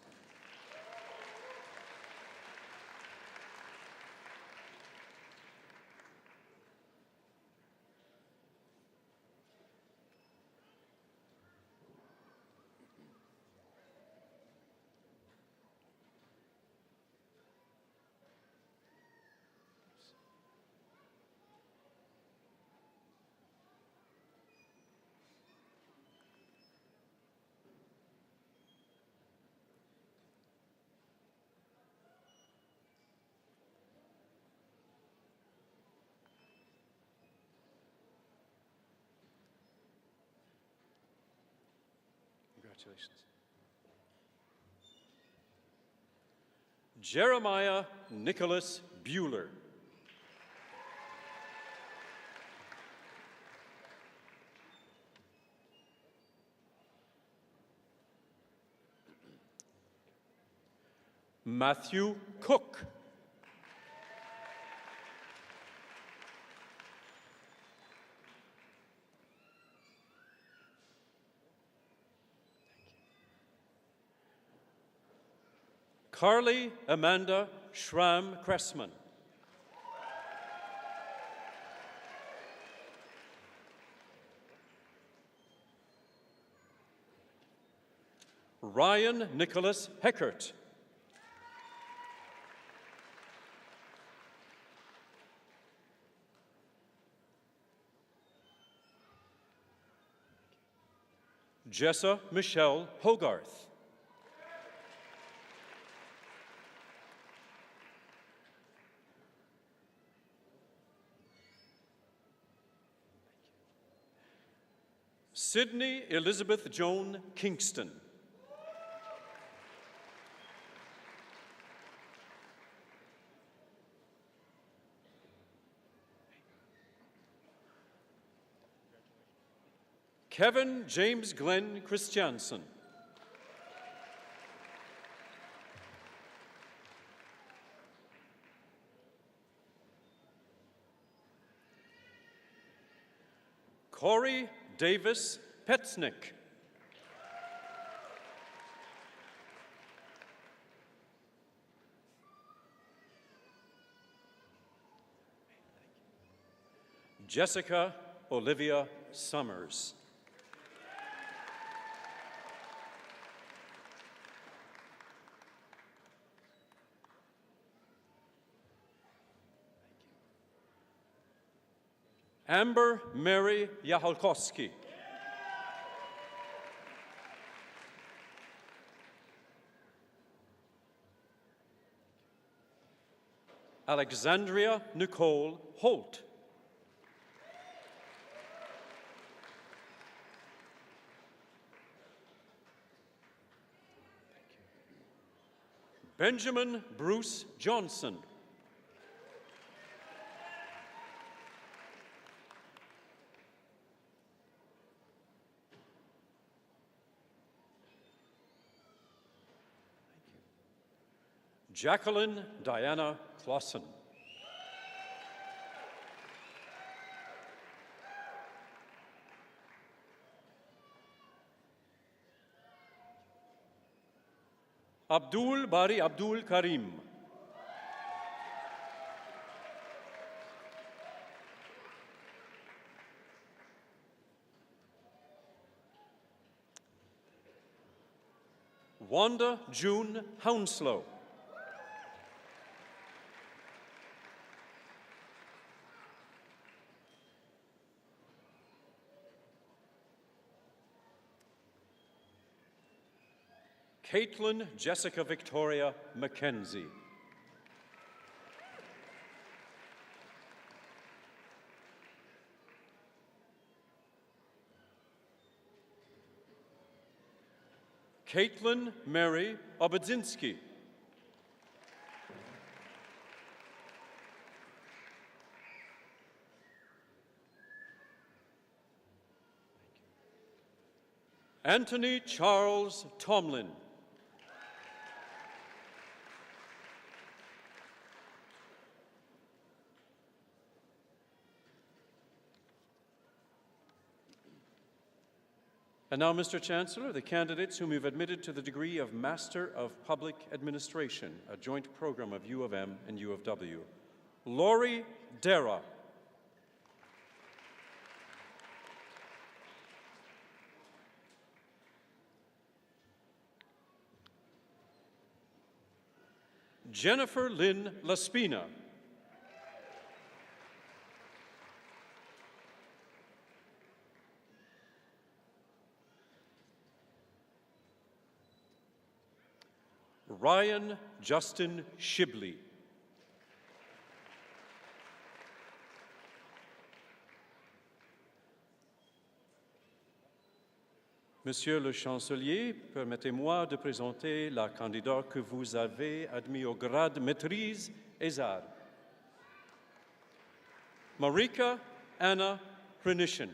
Congratulations. Jeremiah Nicholas Bueller. Matthew Cook. Carly Amanda Schramm Cressman. Ryan Nicholas Heckert. Jessa Michelle Hogarth. Sydney Elizabeth Joan Kingston. Kevin James Glenn Christiansen. Corey Davis Petznick. Jessica Olivia Summers. Amber Mary Yaholkowski. Alexandria Nicole Holt. Benjamin Bruce Johnson. Jacqueline Diana Clausen. Abdul Bari Abdul Karim. Wanda June Hounslow. Caitlin Jessica Victoria McKenzie. Caitlin Mary Obodzinski. Anthony Charles Tomlin. And now, Mr. Chancellor, the candidates whom you've admitted to the degree of Master of Public Administration, a joint program of U of M and U of W. Laurie Dara. Jennifer Lynn Laspina. Ryan Justin Shibley. Monsieur le Chancelier, permettez-moi de présenter la candidate que vous avez admise au grade maîtrise et arts. Marika Anna Hrenishin.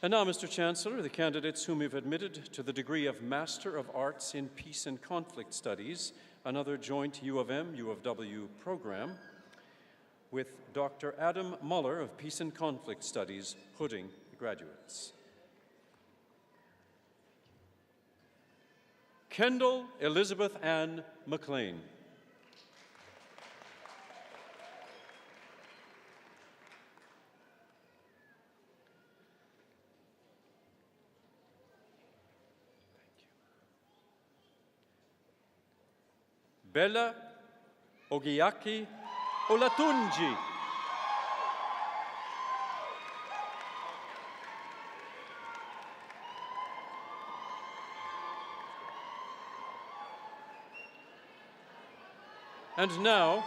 And now, Mr. Chancellor, the candidates whom you've admitted to the degree of Master of Arts in Peace and Conflict Studies, another joint U of M, U of W program, with Dr. Adam Muller of Peace and Conflict Studies, hooding the graduates. Kendall Elizabeth Ann McLean. Bella Ogiaki Olatunji. And now,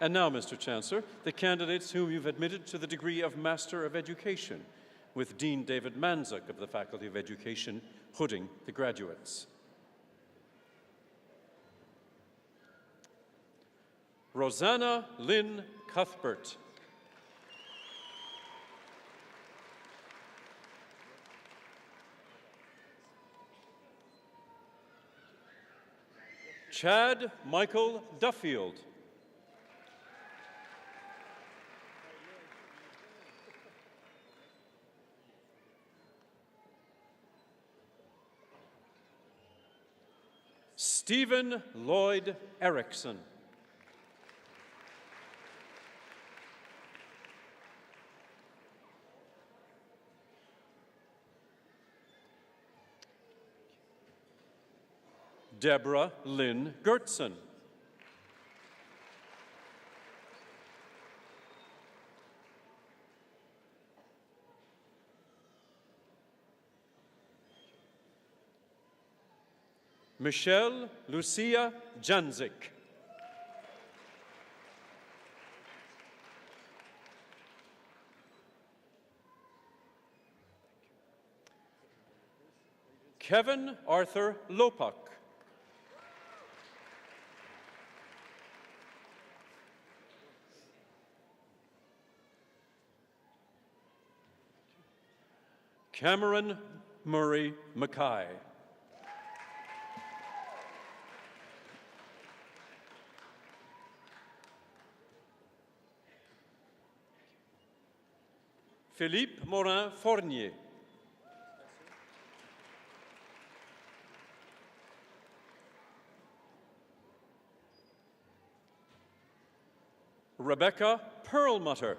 Mr. Chancellor, the candidates whom you've admitted to the degree of Master of Education, with Dean David Manzuk of the Faculty of Education, hooding the graduates. Rosanna Lynn Cuthbert. Chad Michael Duffield. Stephen Lloyd Erickson. Deborah Lynn Gertson. Michelle Lucia Janzik. Kevin Arthur Lopak. Cameron Murray Mackay. Philippe Morin Fournier. Rebecca Perlmutter.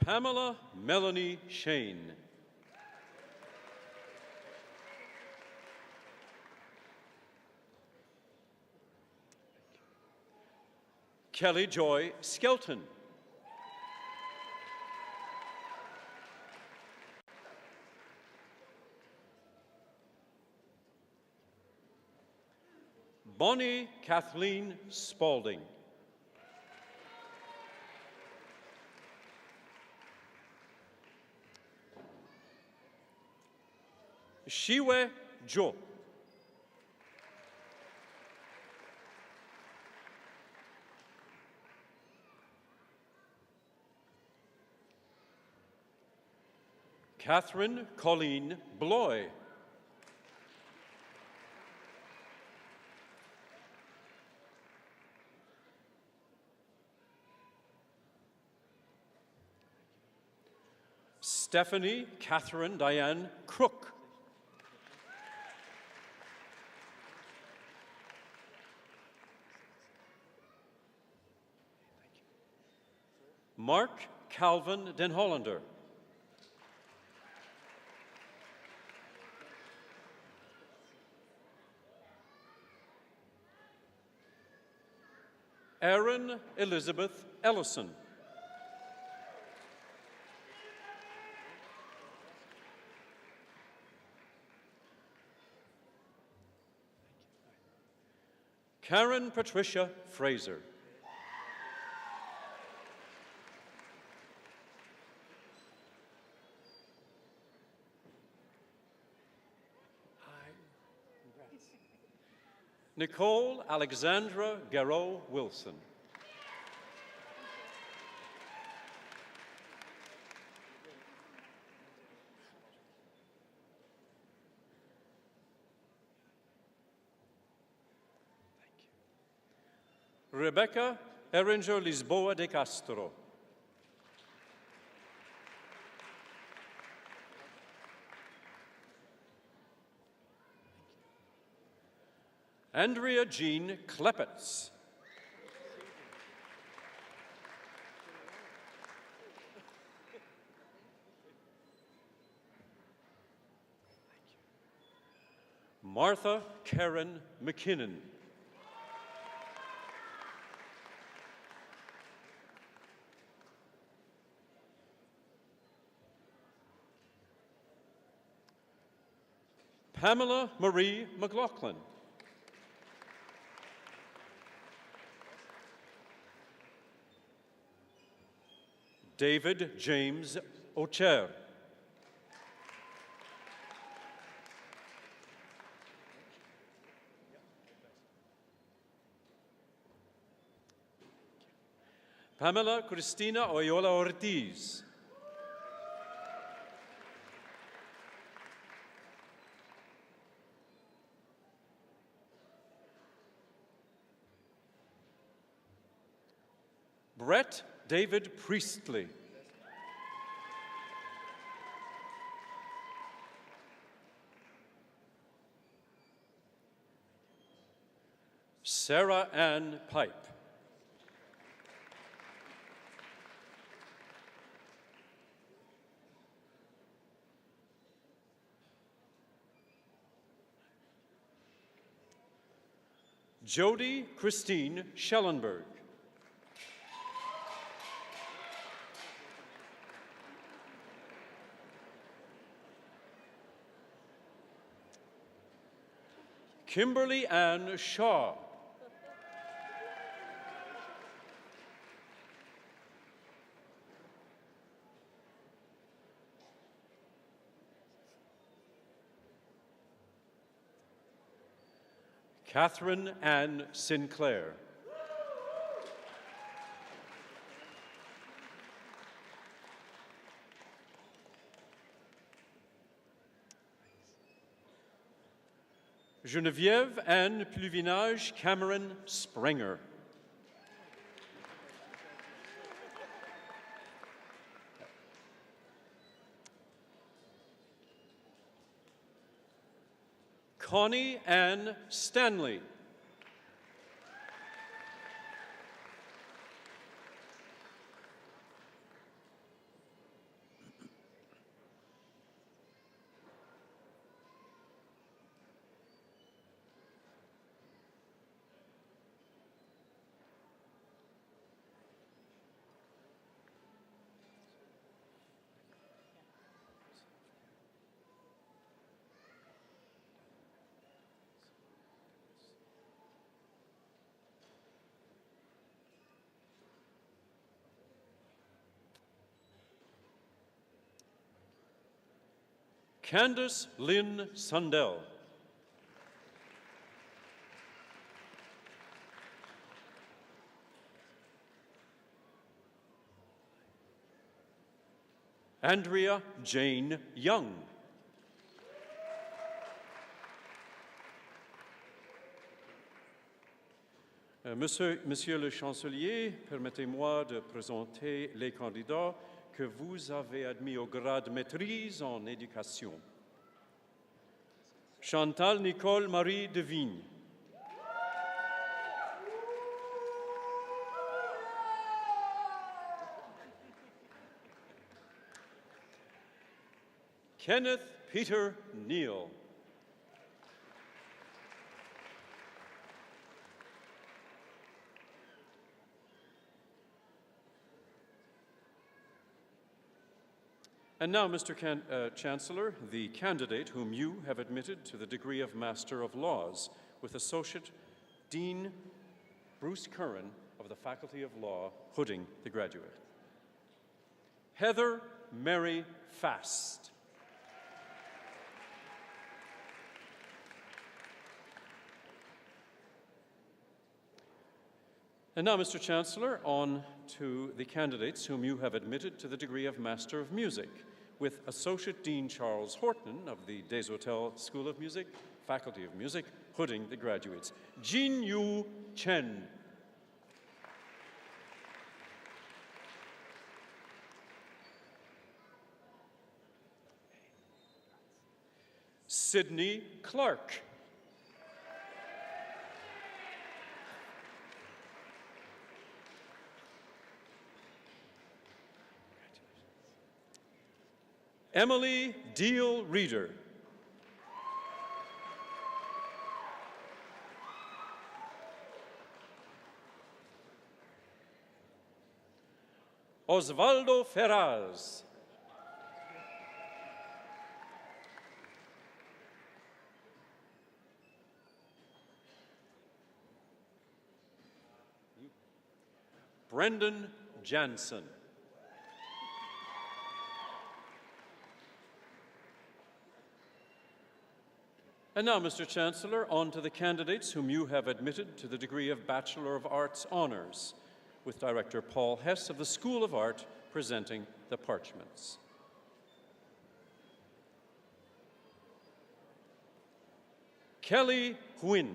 Pamela Melanie Shane. Kelly Joy Skelton. Bonnie Kathleen Spalding. Shiwe Jo. Catherine Colleen Bloy. Stephanie Catherine Diane Crook. Mark Calvin Den Hollander. Erin Elizabeth Ellison. Karen Patricia Fraser. Nicole Alexandra Garreau Wilson. Rebecca Eringer Lisboa de Castro. Andrea Jean Klepetz. Martha Karen McKinnon. Pamela Marie McLaughlin. David James Ocher. Pamela Cristina Oyola Ortiz. Brett David Priestley. Sarah Ann Pipe. Jody Christine Schellenberg. Kimberly Ann Shaw. Catherine Ann Sinclair. Geneviève Anne Pluvinage Cameron Sprenger. Connie Ann Stanley. Candace Lynn Sundell. Andrea Jane Young. Monsieur le Chancelier, permettez-moi de présenter les candidats que vous avez admis au grade maîtrise en éducation. Chantal Nicole Marie Devigne. Kenneth Peter Neal. And now, Mr. Chancellor, the candidate whom you have admitted to the degree of Master of Laws with Associate Dean Bruce Curran of the Faculty of Law, Hooding the graduate. Heather Mary Fast. And now, Mr. Chancellor, on to the candidates whom you have admitted to the degree of Master of Music with Associate Dean Charles Horton of the Des Hôtels School of Music, Faculty of Music, Hooding the graduates. Jin Yu Chen. Sydney Clark. Emily Deal Reeder. Osvaldo Ferraz. Brendan Jansen. And now, Mr. Chancellor, on to the candidates whom you have admitted to the degree of Bachelor of Arts Honours, with Director Paul Hess of the School of Art presenting the parchments. Kelly Huynh.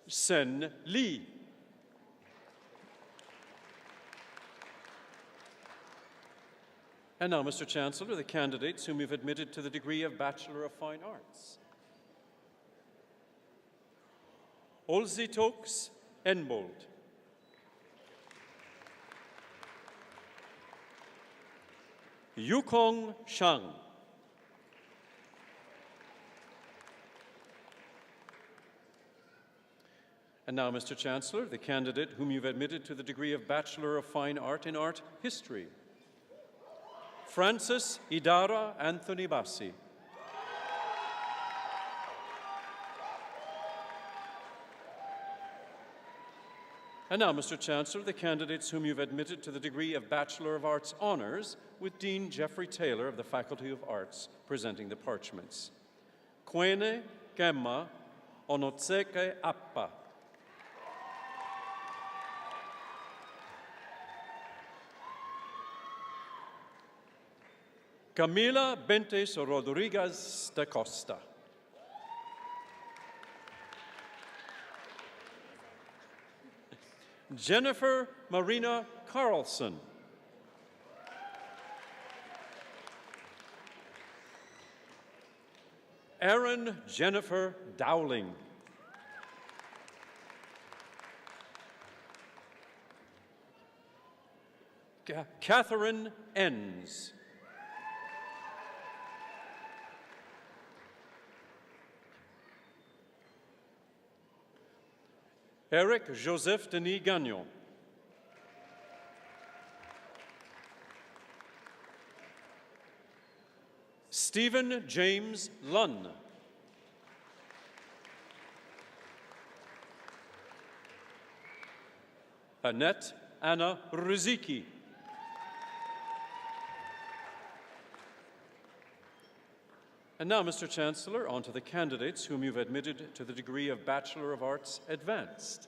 Sen Lee. And now, Mr. Chancellor, the candidates whom you've admitted to the degree of Bachelor of Fine Arts. Olzitoks Enbold. Yukong Shang. And now, Mr. Chancellor, the candidate whom you've admitted to the degree of Bachelor of Fine Art in Art History. Francis Idara Anthony Bassi. And now, Mr. Chancellor, the candidates whom you've admitted to the degree of Bachelor of Arts Honours, with Dean Jeffrey Taylor of the Faculty of Arts presenting the parchments. Kwene Gemma Onotseke Appa. Camila Bentes Rodriguez da Costa. Jennifer Marina Carlson. Erin Jennifer Dowling. Catherine Enns. Eric Joseph Denis Gagnon. Stephen James Lunn. Annette Anna Riziki. And now, Mr. Chancellor, on to the candidates whom you've admitted to the degree of Bachelor of Arts Advanced.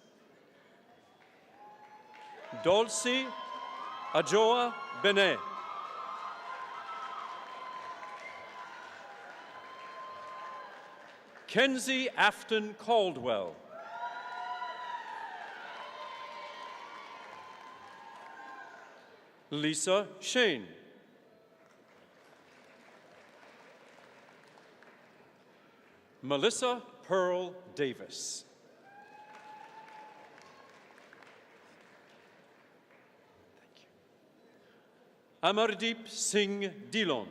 Dolce Ajoa Benet. Kenzie Afton Caldwell. Lisa Shane. Melissa Pearl Davis. Amardeep Singh Dillon.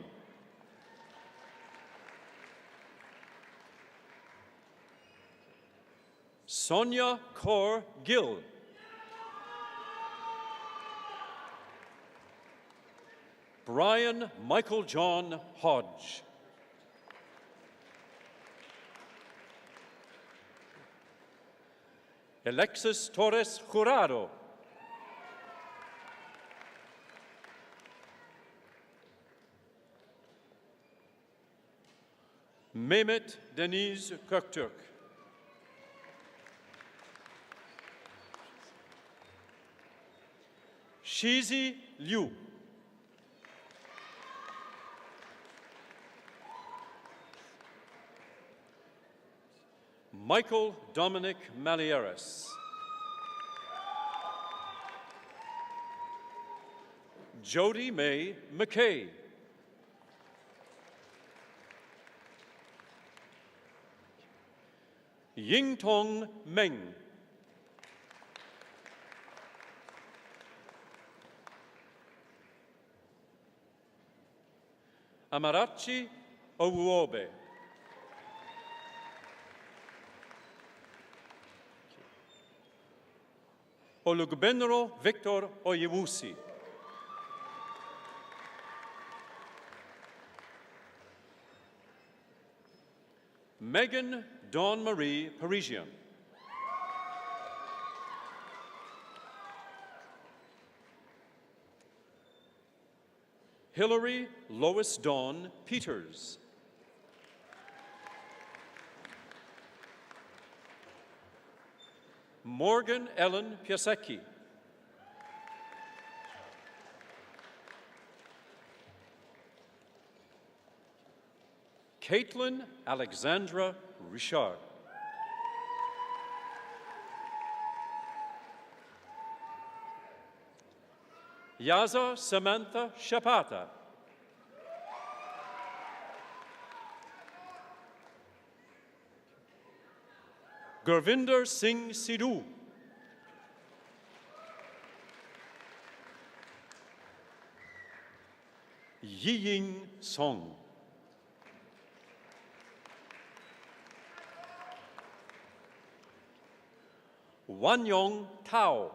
Sonia Kaur Gill. Brian Michael John Hodge. Alexis Torres Jurado. Mehmet Deniz Köktürk. Shizi Liu. Michael Dominic Malieres. Jody May McKay. Yingtong Meng. Amarachi Owuobe. Olugbenro Victor Oyewusi. Megan Dawn Marie Parisian. Hilary Lois Dawn Peters. Morgan Ellen Piasecki. Caitlin Alexandra Richard. Yaza Samantha Shapata. Gurvinder Singh Sidhu. Yiying Song. Wanyong Tao.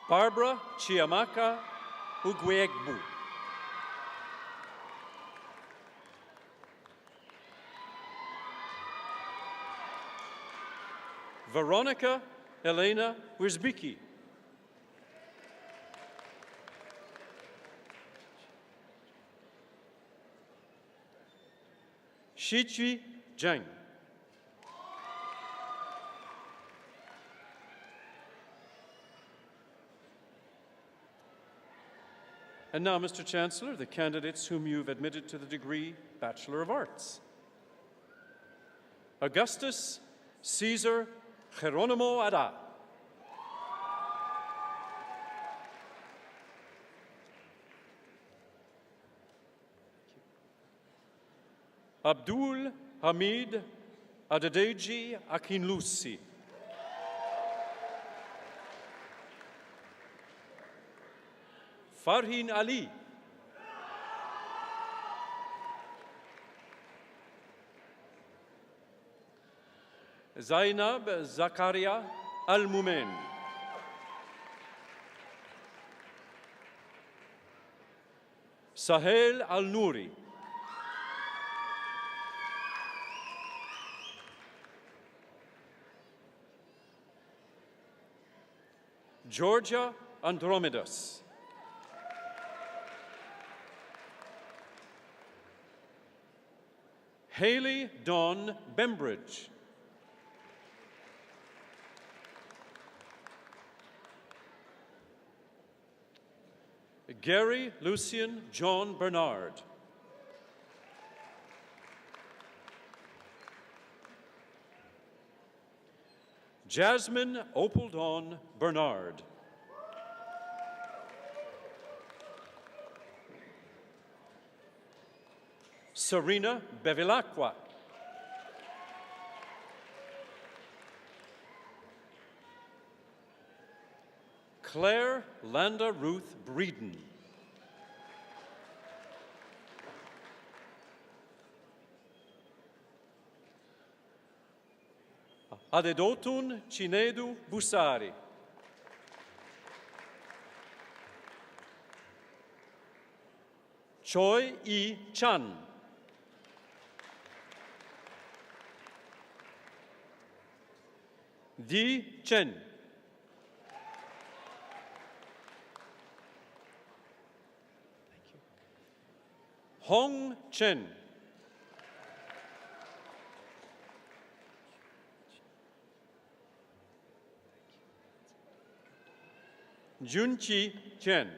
Barbara Chiamaka Ugwegbu. Veronica Elena Wisbicki. Shichi Zhang. And now, Mr. Chancellor, the candidates whom you've admitted to the degree Bachelor of Arts. Augustus Caesar Geronimo Ada. Abdul Hamid Adedeji Akinlusi. Farhin Ali. Zainab Zakaria Al-Mumen. Sahel Al-Nouri. Georgia Andromedas. Haley Dawn Bembridge. Gary Lucian John Bernard. Jasmine Opal Dawn Bernard. Serena Bevilacqua. Claire Landa Ruth Breeden. Adedotun Chinedu Busari. Choi E. Chan. Di Chen. Hong Chen. Junqi Chen.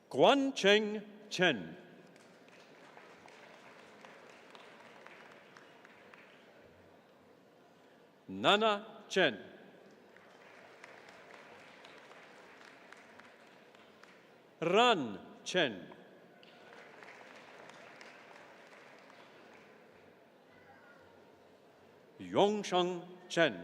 Guan Cheng Chen. Nana Chen. Ran Chen. Yongsheng Chen.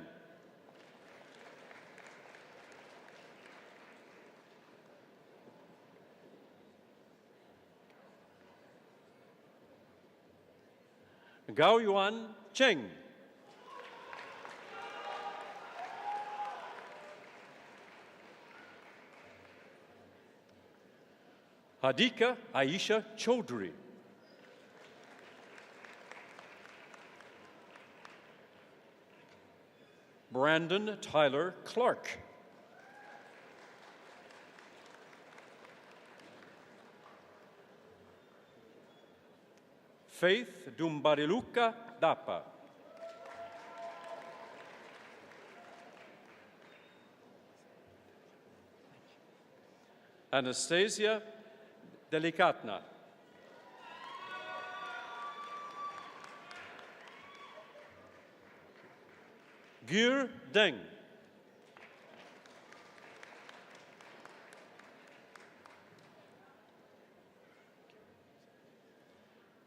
Gao Yuan Cheng. Hadika Aisha Chaudhry. Brandon Tyler Clark. Faith Dumbariluka Dapa. Anastasia Delikatna. Gyur Deng.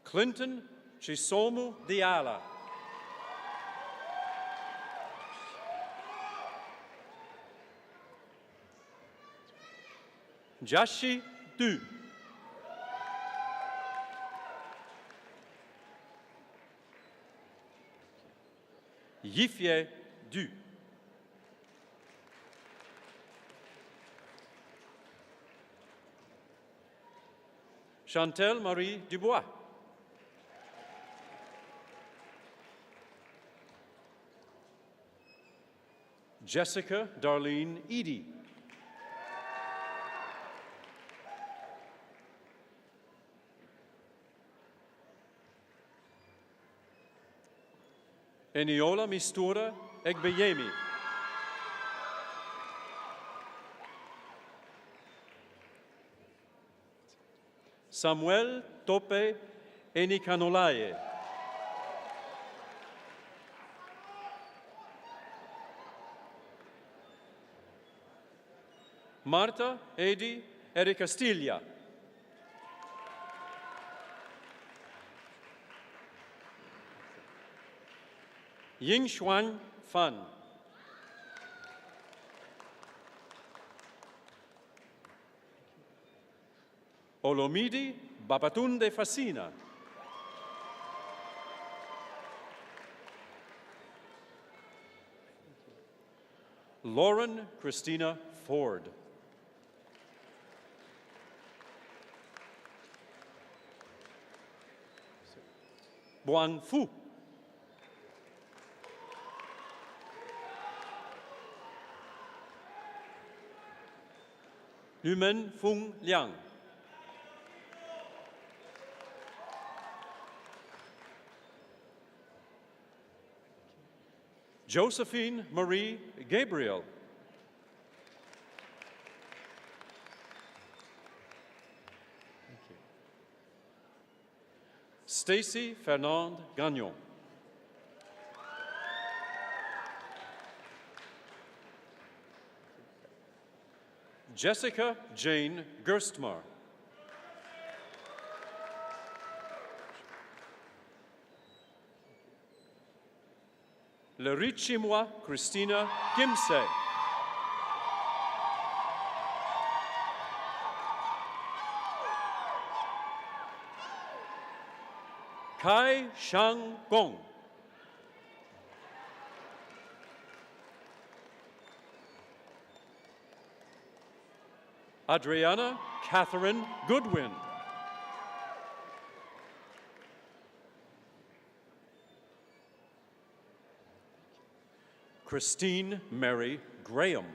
Clinton Chisomu Diala. Jashi Du. Yifye Du. Chantal Marie Dubois. Jessica Darlene Edie. Eniola Mistura Egbeyemi. Samuel Tope Enikanolaye. Marta Edi Ericastilla. Yingshuan Fan. Olomidi Babatunde Fasina. Lauren Christina Ford. Buang Fu. Yumen Fung Liang. Josephine Marie Gabriel. Stacy Fernand Gagnon. Jessica Jane Gerstmar. Lerichimwa Christina Gimse. Kai Shang Gong. Adriana Catherine Goodwin. Christine Mary Graham.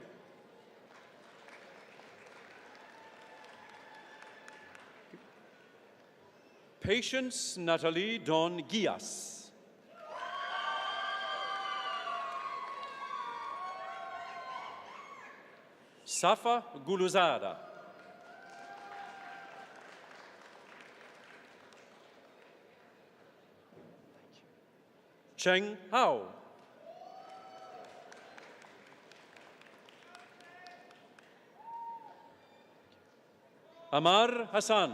Patience Nathalie Don Guias. Safa Guluzada. Cheng Hao. Amar Hassan.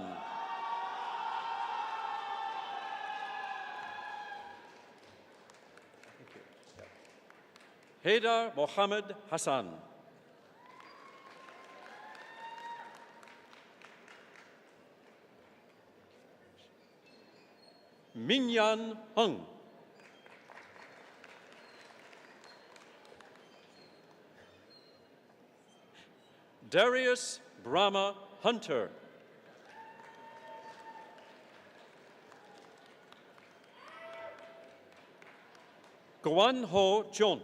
Haidar Mohammed Hassan. Minyan Hung. Darius Brahma Hunter. Gwan Ho John.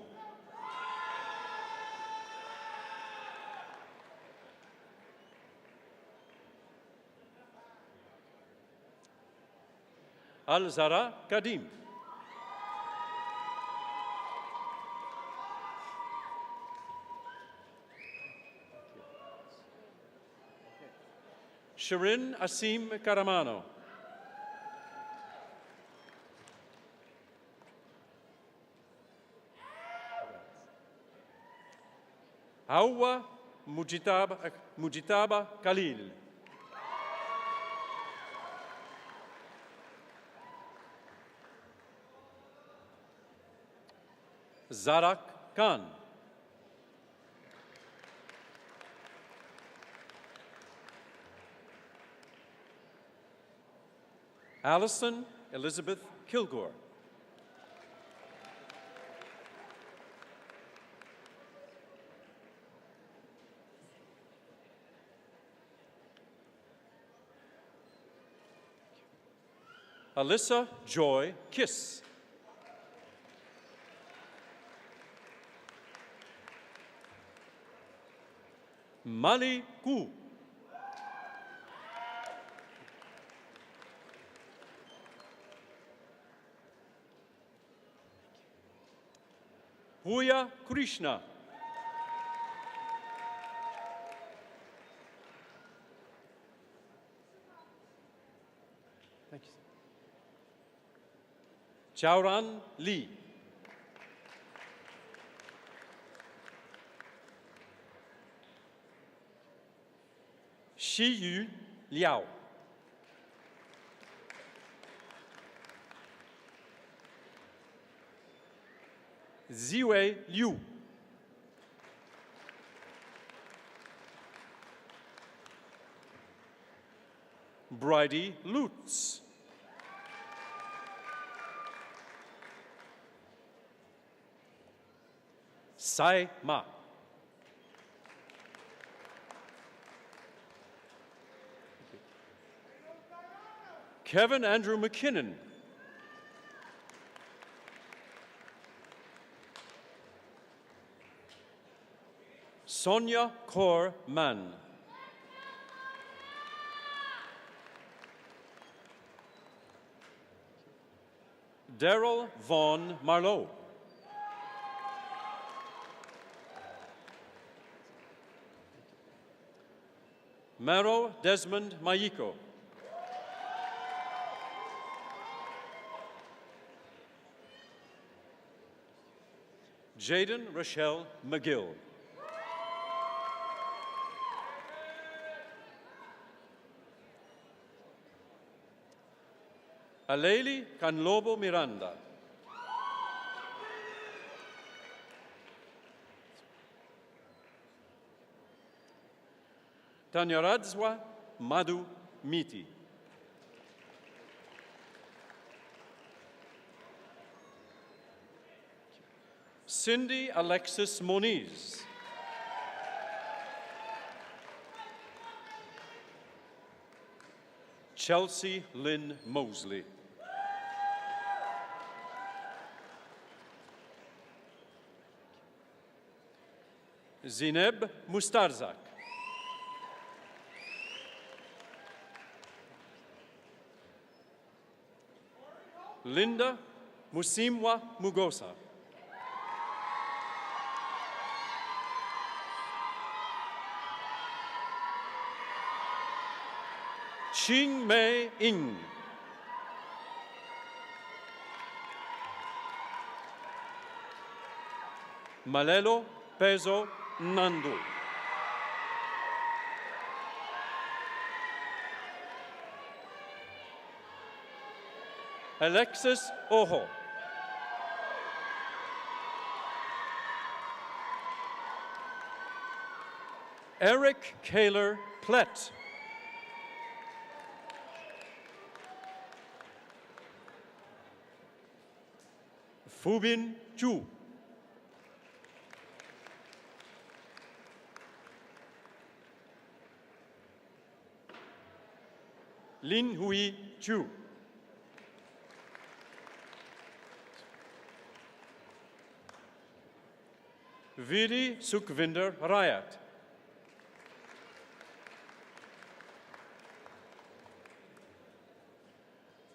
Al-Zara Kadim. Shirin Asim Karamano. Hawa Mujitaba Khalil. Zarak Khan. Alison Elizabeth Kilgore. Alyssa Joy Kiss. Mali Ku. Puya Krishna. Thank you. Chauran Lee. Shiyu Liao. Ziwei Liu. Bridie Lutz. Sai Ma. Kevin Andrew McKinnon. Sonia Kaur Mann. Daryl Vaughn Marlowe. Maro Desmond Mayiko. Jaden Rochelle McGill. Aleli Canlobo Miranda. Tanyaradzwa Madhu Miti. Cindy Alexis Moniz. Chelsea Lynn Mosley. Zineb Mustarzak. Linda Musimwa Mugosa. Ching Mei Ing. Malelo Pezo Nandu. Alexis Oho. Eric Kaler Plett. Fubin Chu. Lin Hui Chu. Vidi Sukhvinder Rayat.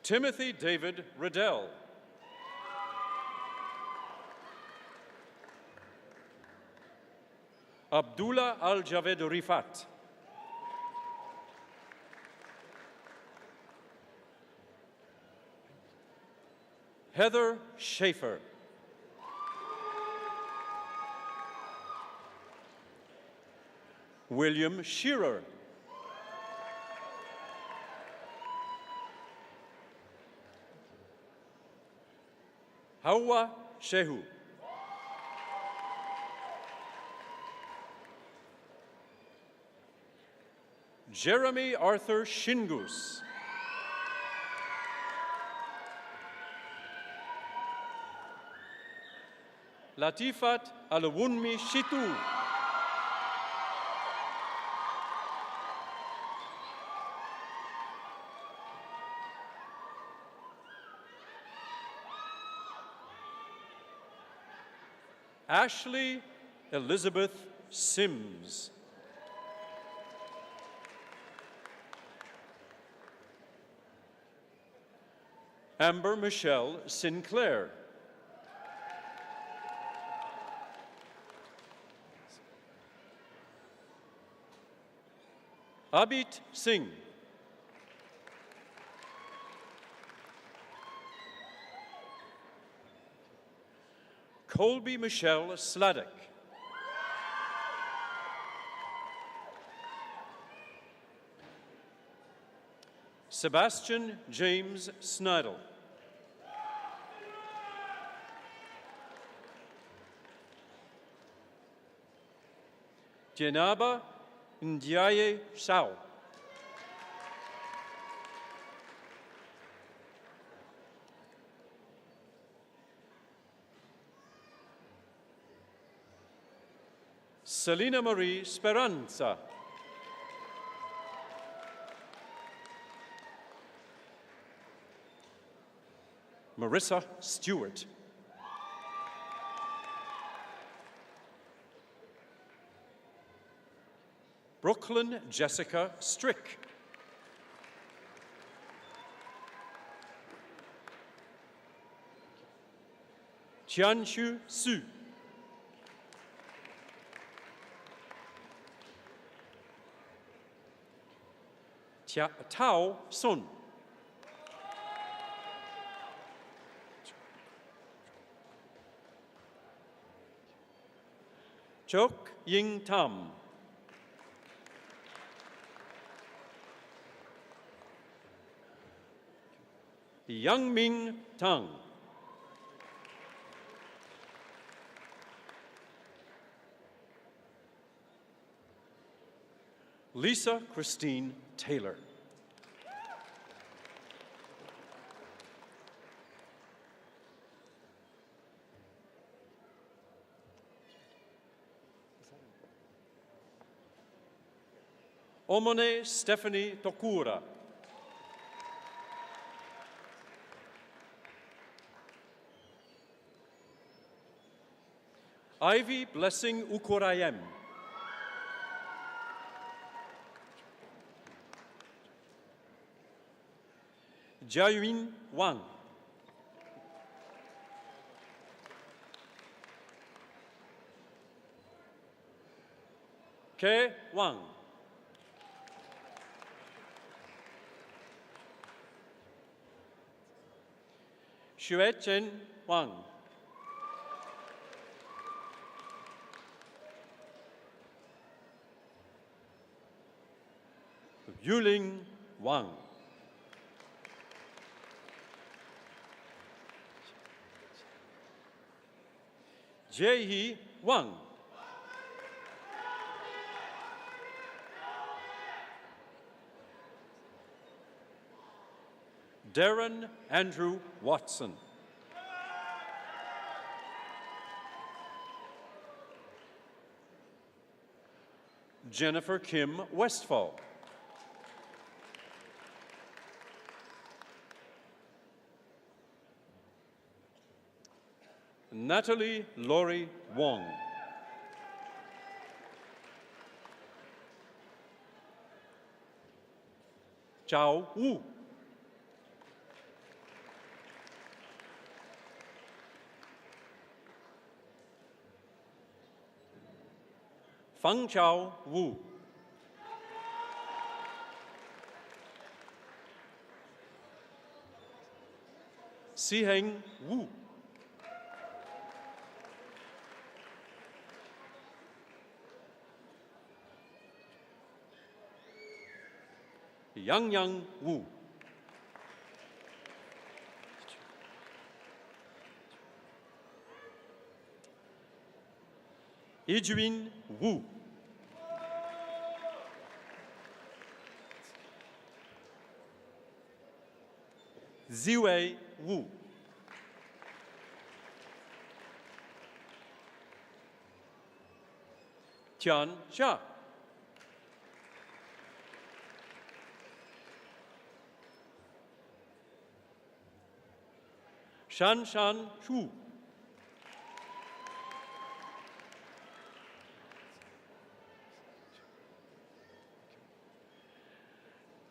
Timothy David Riddell. Abdullah Al-Javed Rifat. Heather Schaefer. William Shearer. Hawa Shehu. Jeremy Arthur Shingus. Latifat Alawunmi Shitu. Ashley Elizabeth Sims. Amber Michelle Sinclair. Abit Singh. Colby Michelle Sladek. Sebastian James Snidel. Jenaba Ndiaye Shao. Selena Marie Speranza. Marissa Stewart. Brooklyn Jessica Strick. Tianshu Su. Tao Sun. Chok Ying Tam. Yang Ming Tang. Lisa Christine Taylor. Omone Stephanie Tokura. Ivy Blessing Ukurayem. Jiayun Wang. Ke Wang. Xue Chen Wang. Yuling Wang. Jae-hee Wang. Darren Andrew Watson. Jennifer Kim Westfall. Natalie Laurie Wong. Zhao Wu. Feng Chao Wu. Siheng Wu. Yang Wu. Ijuin Wu. Ziwei Wu. Tian Xia. Shan Shu.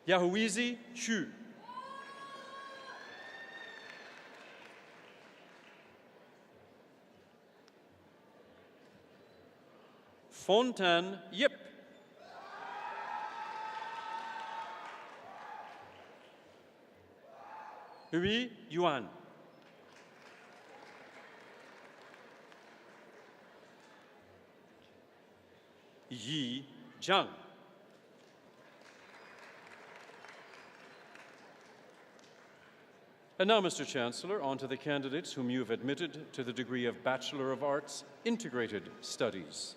Yahuizi Xu. Fontan Yip. Hui Yuan. Yi Zhang. And now, Mr. Chancellor, on to the candidates whom you have admitted to the degree of Bachelor of Arts, Integrated Studies.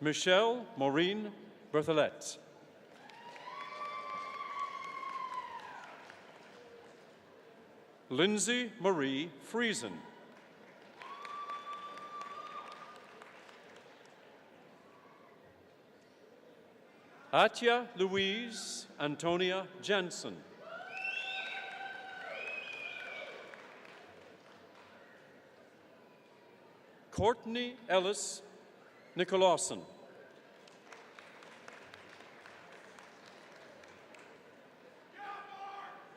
Michelle Maureen Berthollet. Lindsay Marie Friesen. Atya Louise Antonia Jensen. Courtney Ellis Nicholson.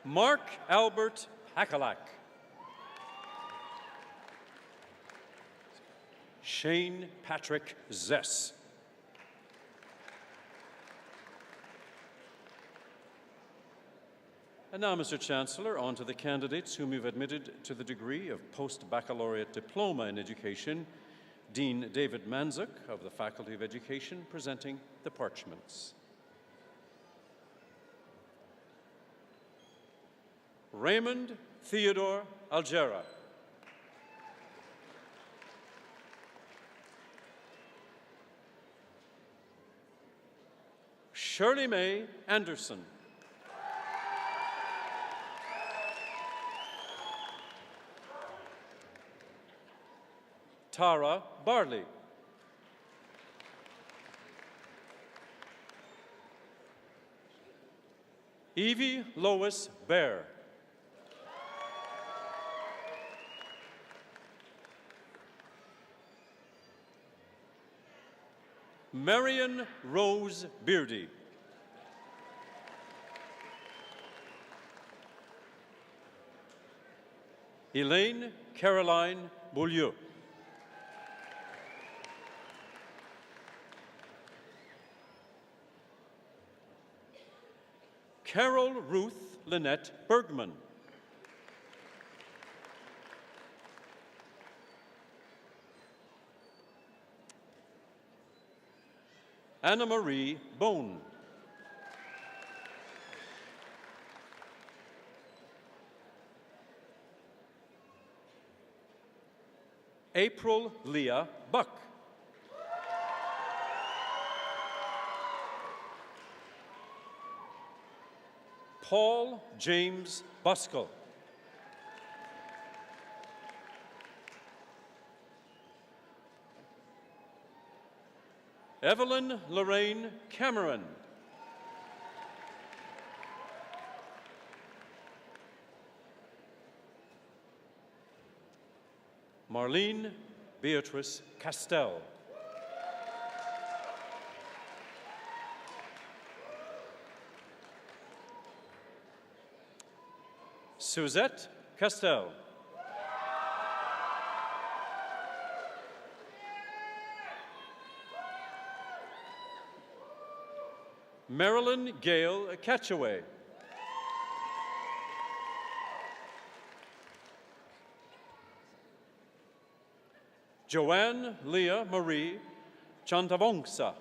Mark Albert Hakalak. Shane Patrick Zess. And now, Mr. Chancellor, on to the candidates whom you've admitted to the degree of Post-Baccalaureate Diploma in Education. Dean David Manzuk of the Faculty of Education presenting the parchments. Raymond Theodore Algera. Shirley Mae Anderson. Tara Barley. Evie Lois Bear. Marion Rose Beardy. Elaine Caroline Beaulieu. Carol Ruth Lynette Bergman. Anna Marie Bone. April Leah Buck. Paul James Buskell. Evelyn Lorraine Cameron. Marlene Beatrice Castell. Suzette Castel. Marilyn Gale Catchaway. Joanne Leah Marie Chantavongsa.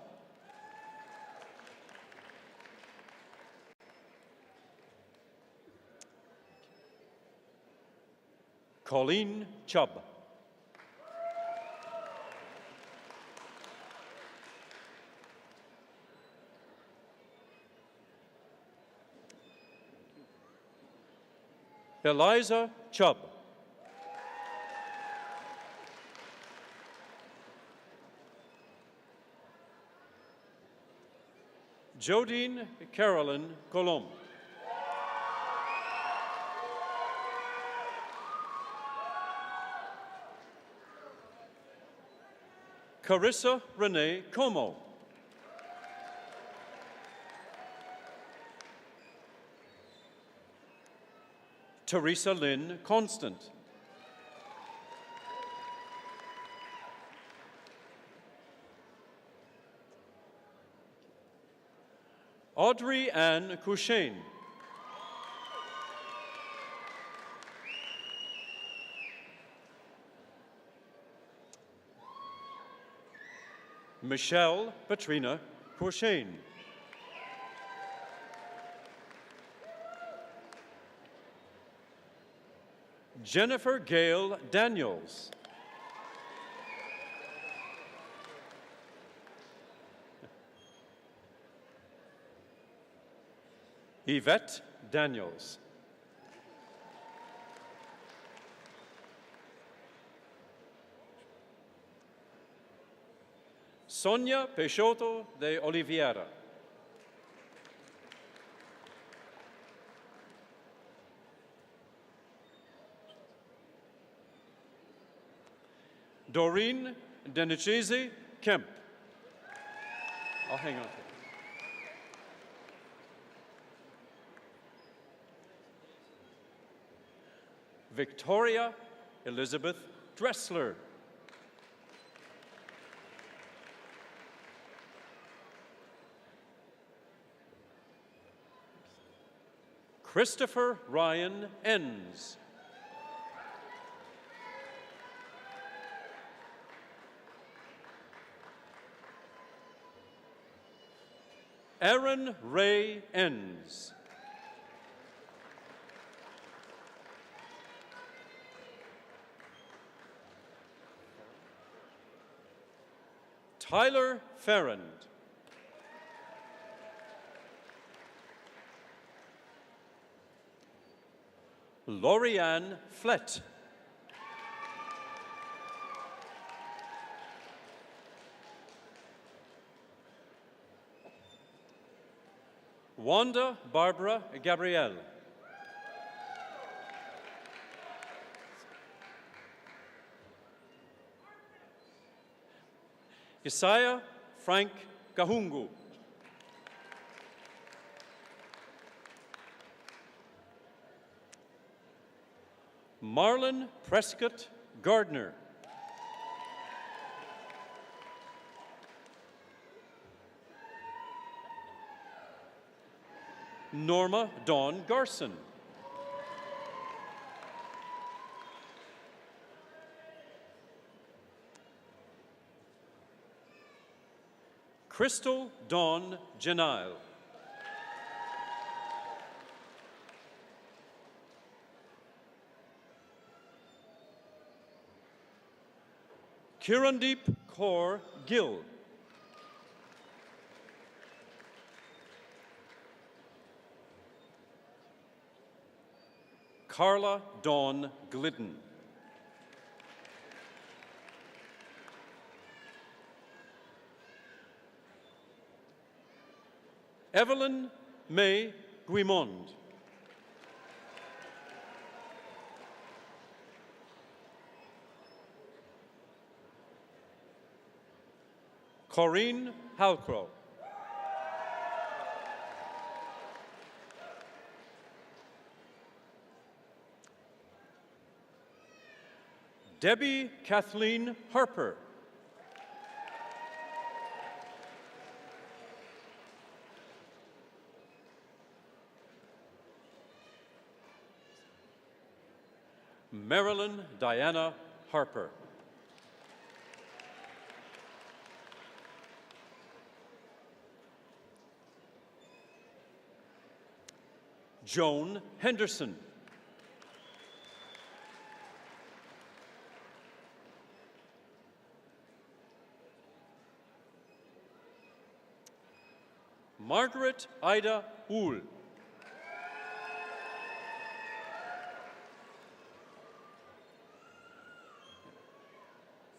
Colleen Chubb. Eliza Chubb. Jodine Carolyn Colomb. Carissa Renee Como. Teresa Lynn Constant. Audrey Ann Cushane. Michelle Patrina Cushane. Jennifer Gale Daniels. Yvette Daniels. Sonia Peixoto de Oliveira. Doreen Denichese Kemp. I'll hang on to it. Victoria Elizabeth Dressler. Christopher Ryan Enns. Aaron Ray Enns. Tyler Ferrand. Lorianne Flett. Wanda Barbara Gabrielle. Isaiah Frank Kahungu. Marlon Prescott Gardner. Norma Dawn Garson. Crystal Dawn Janile. Kirandeep Kaur Gill. Carla Dawn Glidden. Evelyn May Guimond. Corinne Halcrow. Debbie Kathleen Harper. Marilyn Diana Harper. Joan Henderson. Margaret Ida Uhl.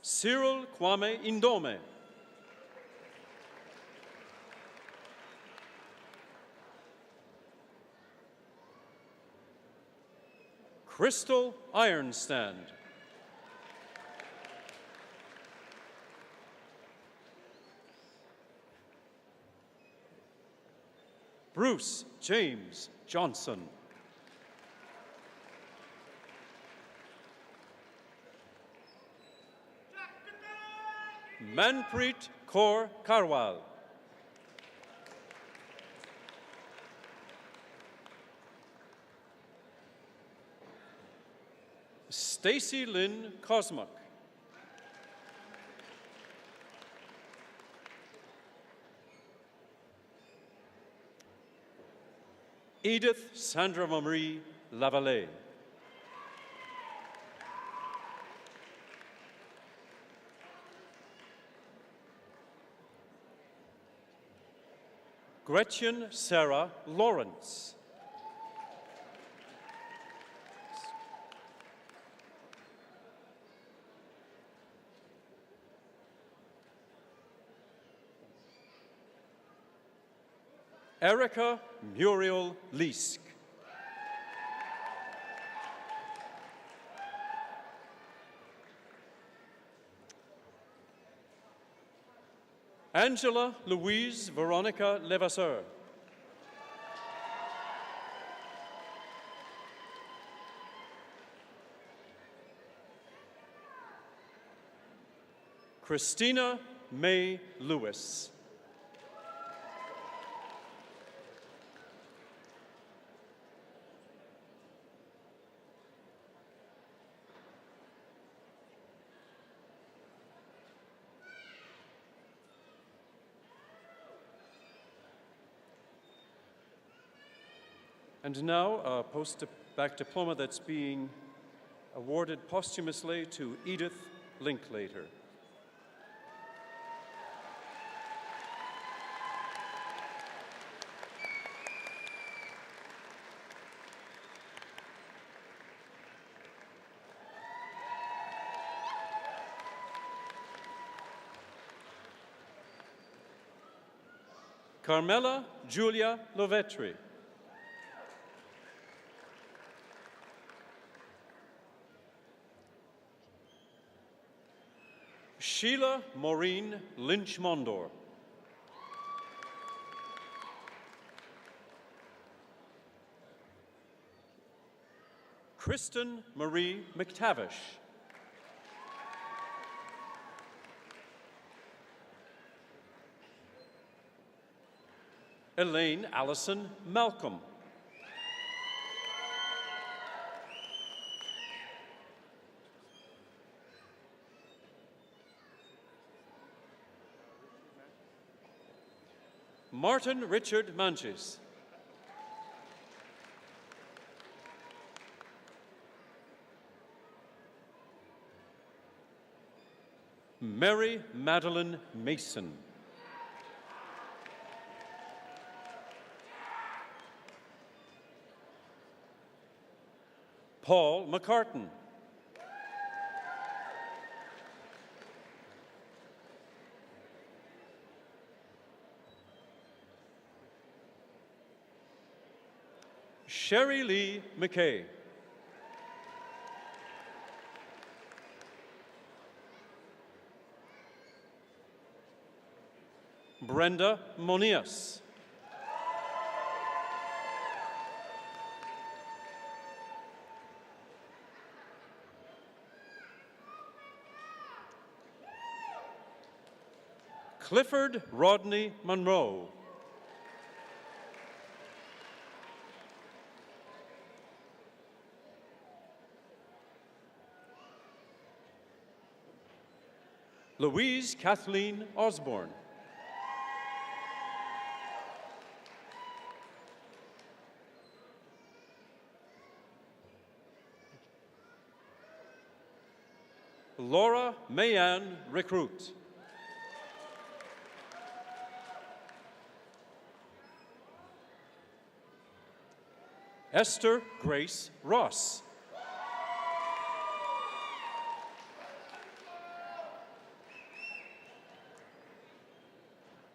Cyril Kwame Indome. Crystal Ironstand. Bruce James Johnson. Manpreet Kaur Karwal. Stacy Lynn Kosmak. Edith Sandra Marie Lavallee. Gretchen Sarah Lawrence. Erica Muriel Leask. Angela Louise Veronica Levasseur. Christina May Lewis. And now a post-bac diploma that's being awarded posthumously to Edith Linklater. Carmela Julia Lovetri. Sheila Maureen Lynch-Mondor. Kristen Marie McTavish. Elaine Allison Malcolm. Martin Richard Manches. Mary Madeline Mason. Paul McCartan. Sherry Lee McKay. Brenda Monias. Clifford Rodney Monroe. Louise Kathleen Osborne. Laura Mayanne Recruit. Esther Grace Ross.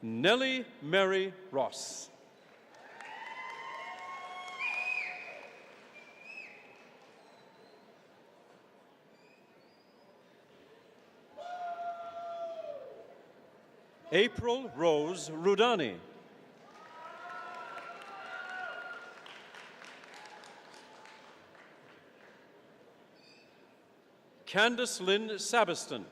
Nellie Mary Ross. April Rose Rudani. Candace Lynn Sabiston.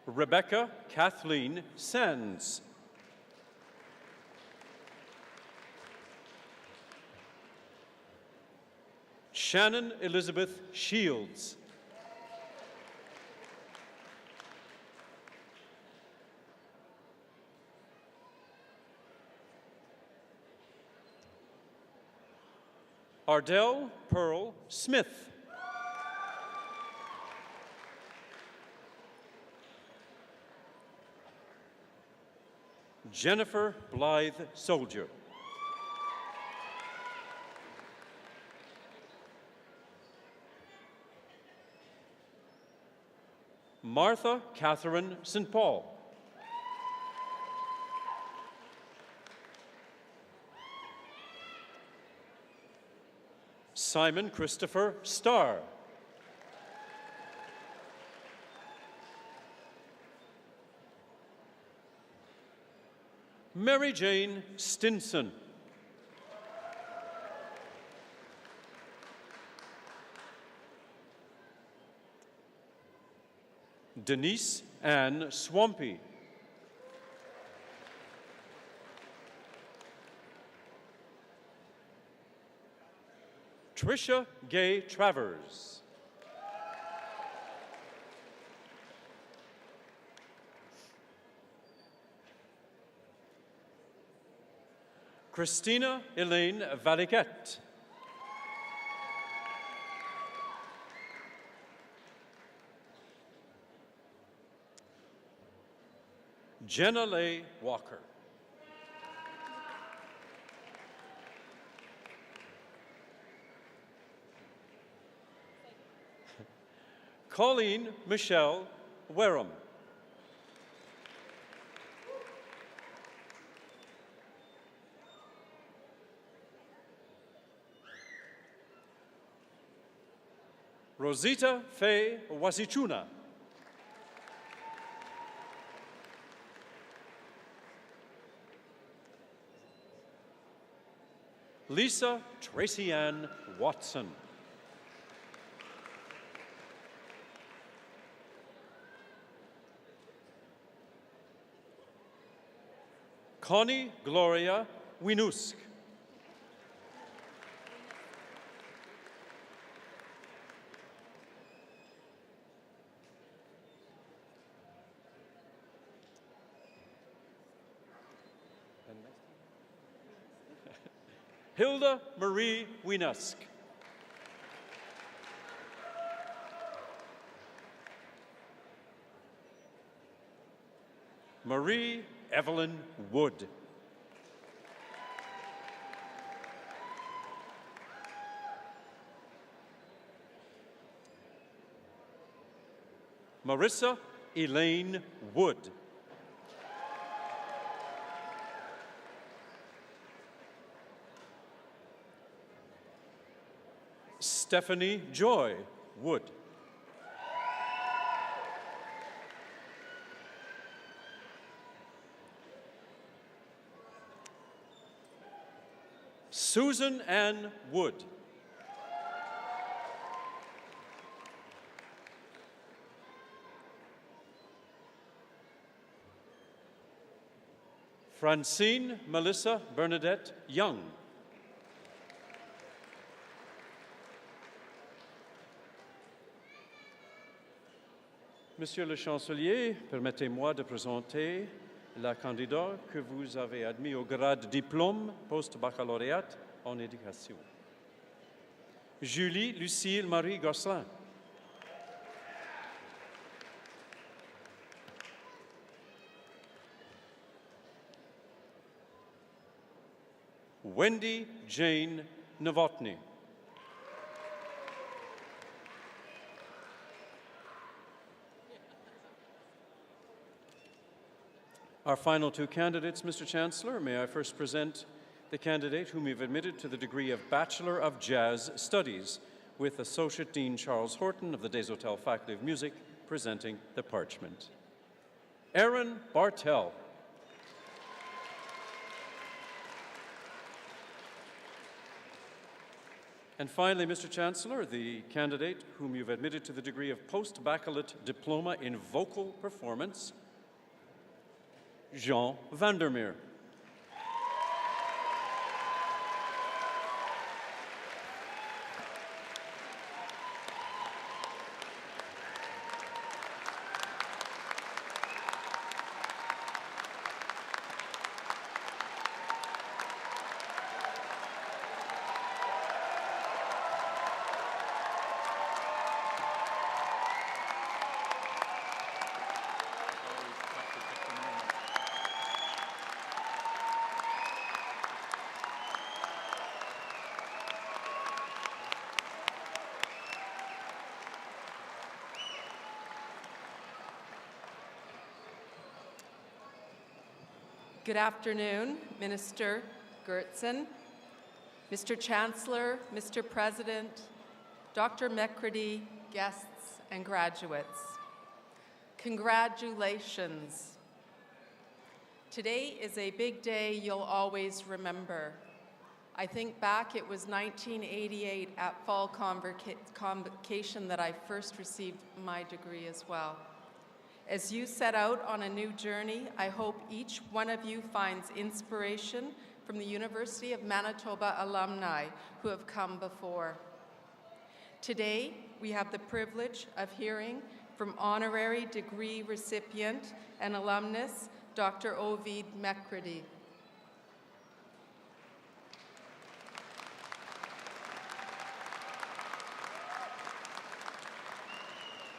Rebecca Kathleen Sands. Shannon Elizabeth Shields. Ardell Pearl Smith. Jennifer Blythe Soldier. Martha Catherine St. Paul. Simon Christopher Starr. Mary Jane Stinson. Denise Ann Swampy. Tricia Gay Travers. Christina Elaine Valiquette. Jenna Leigh Walker. Colleen Michelle Wareham. Rosita Faye Wasichuna. Lisa Tracy Ann Watson. Connie Gloria Winusk. Hilda Marie Winusk. Marie Evelyn Wood. Marissa Elaine Wood. Stephanie Joy Wood. Susan Ann Wood. Francine Melissa Bernadette Young. Monsieur le Chancelier, permettez-moi de présenter la candidate que vous avez admise au grade diplôme post-baccalauréat en éducation. Julie Lucille Marie Gosselin. Wendy Jane Novotny. Our final two candidates, Mr. Chancellor, may I first present the candidate whom you've admitted to the degree of Bachelor of Jazz Studies with Associate Dean Charles Horton of the Des Hôtels Faculty of Music presenting the parchment. Aaron Bartel. And finally, Mr. Chancellor, the candidate whom you've admitted to the degree of Post-Baccalaureate Diploma in Vocal Performance, Jean Vandermeer. Good afternoon, Minister Gertsen, Mr. Chancellor, Mr. President, Dr. McCready, guests and graduates. Congratulations. Today is a big day you'll always remember. I think back, it was 1988 at Fall Convocation that I first received my degree as well. As you set out on a new journey, I hope each one of you finds inspiration from the University of Manitoba alumni who have come before. Today, we have the privilege of hearing from honorary degree recipient and alumnus, Dr. Ovid McCready.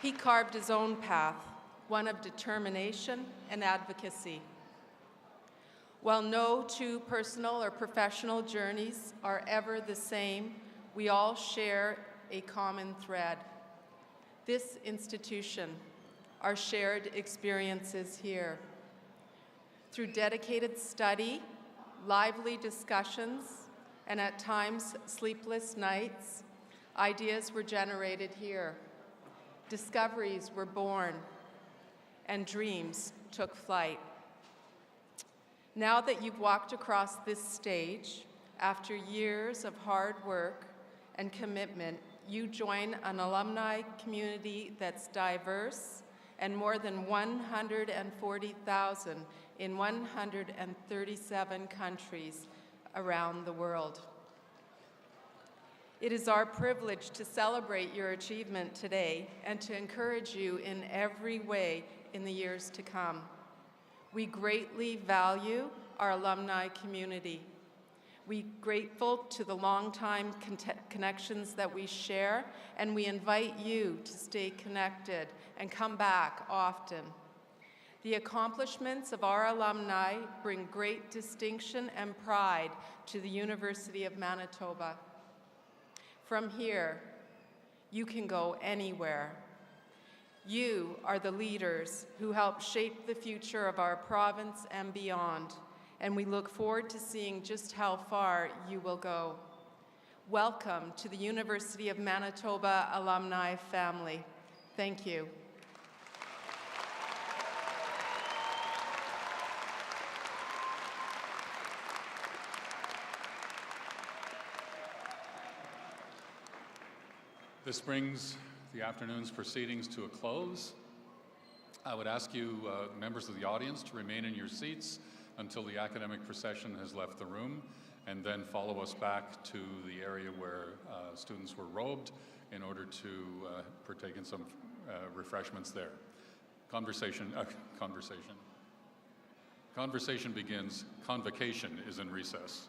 He carved his own path, one of determination and advocacy. While no two personal or professional journeys are ever the same, we all share a common thread. This institution, our shared experiences here. Through dedicated study, lively discussions, and at times sleepless nights, ideas were generated here. Discoveries were born, and dreams took flight. Now that you've walked across this stage, after years of hard work and commitment, you join an alumni community that's diverse and more than 140,000 in 137 countries around the world. It is our privilege to celebrate your achievement today and to encourage you in every way in the years to come. We greatly value our alumni community. We're grateful to the long-time connections that we share, and we invite you to stay connected and come back often. The accomplishments of our alumni bring great distinction and pride to the University of Manitoba. From here, you can go anywhere. You are the leaders who help shape the future of our province and beyond, and we look forward to seeing just how far you will go. Welcome to the University of Manitoba alumni family. Thank you. This brings the afternoon's proceedings to a close. I would ask you, members of the audience, to remain in your seats until the academic procession has left the room, and then follow us back to the area where students were robed in order to partake in some refreshments there. Conversation begins. Convocation is in recess.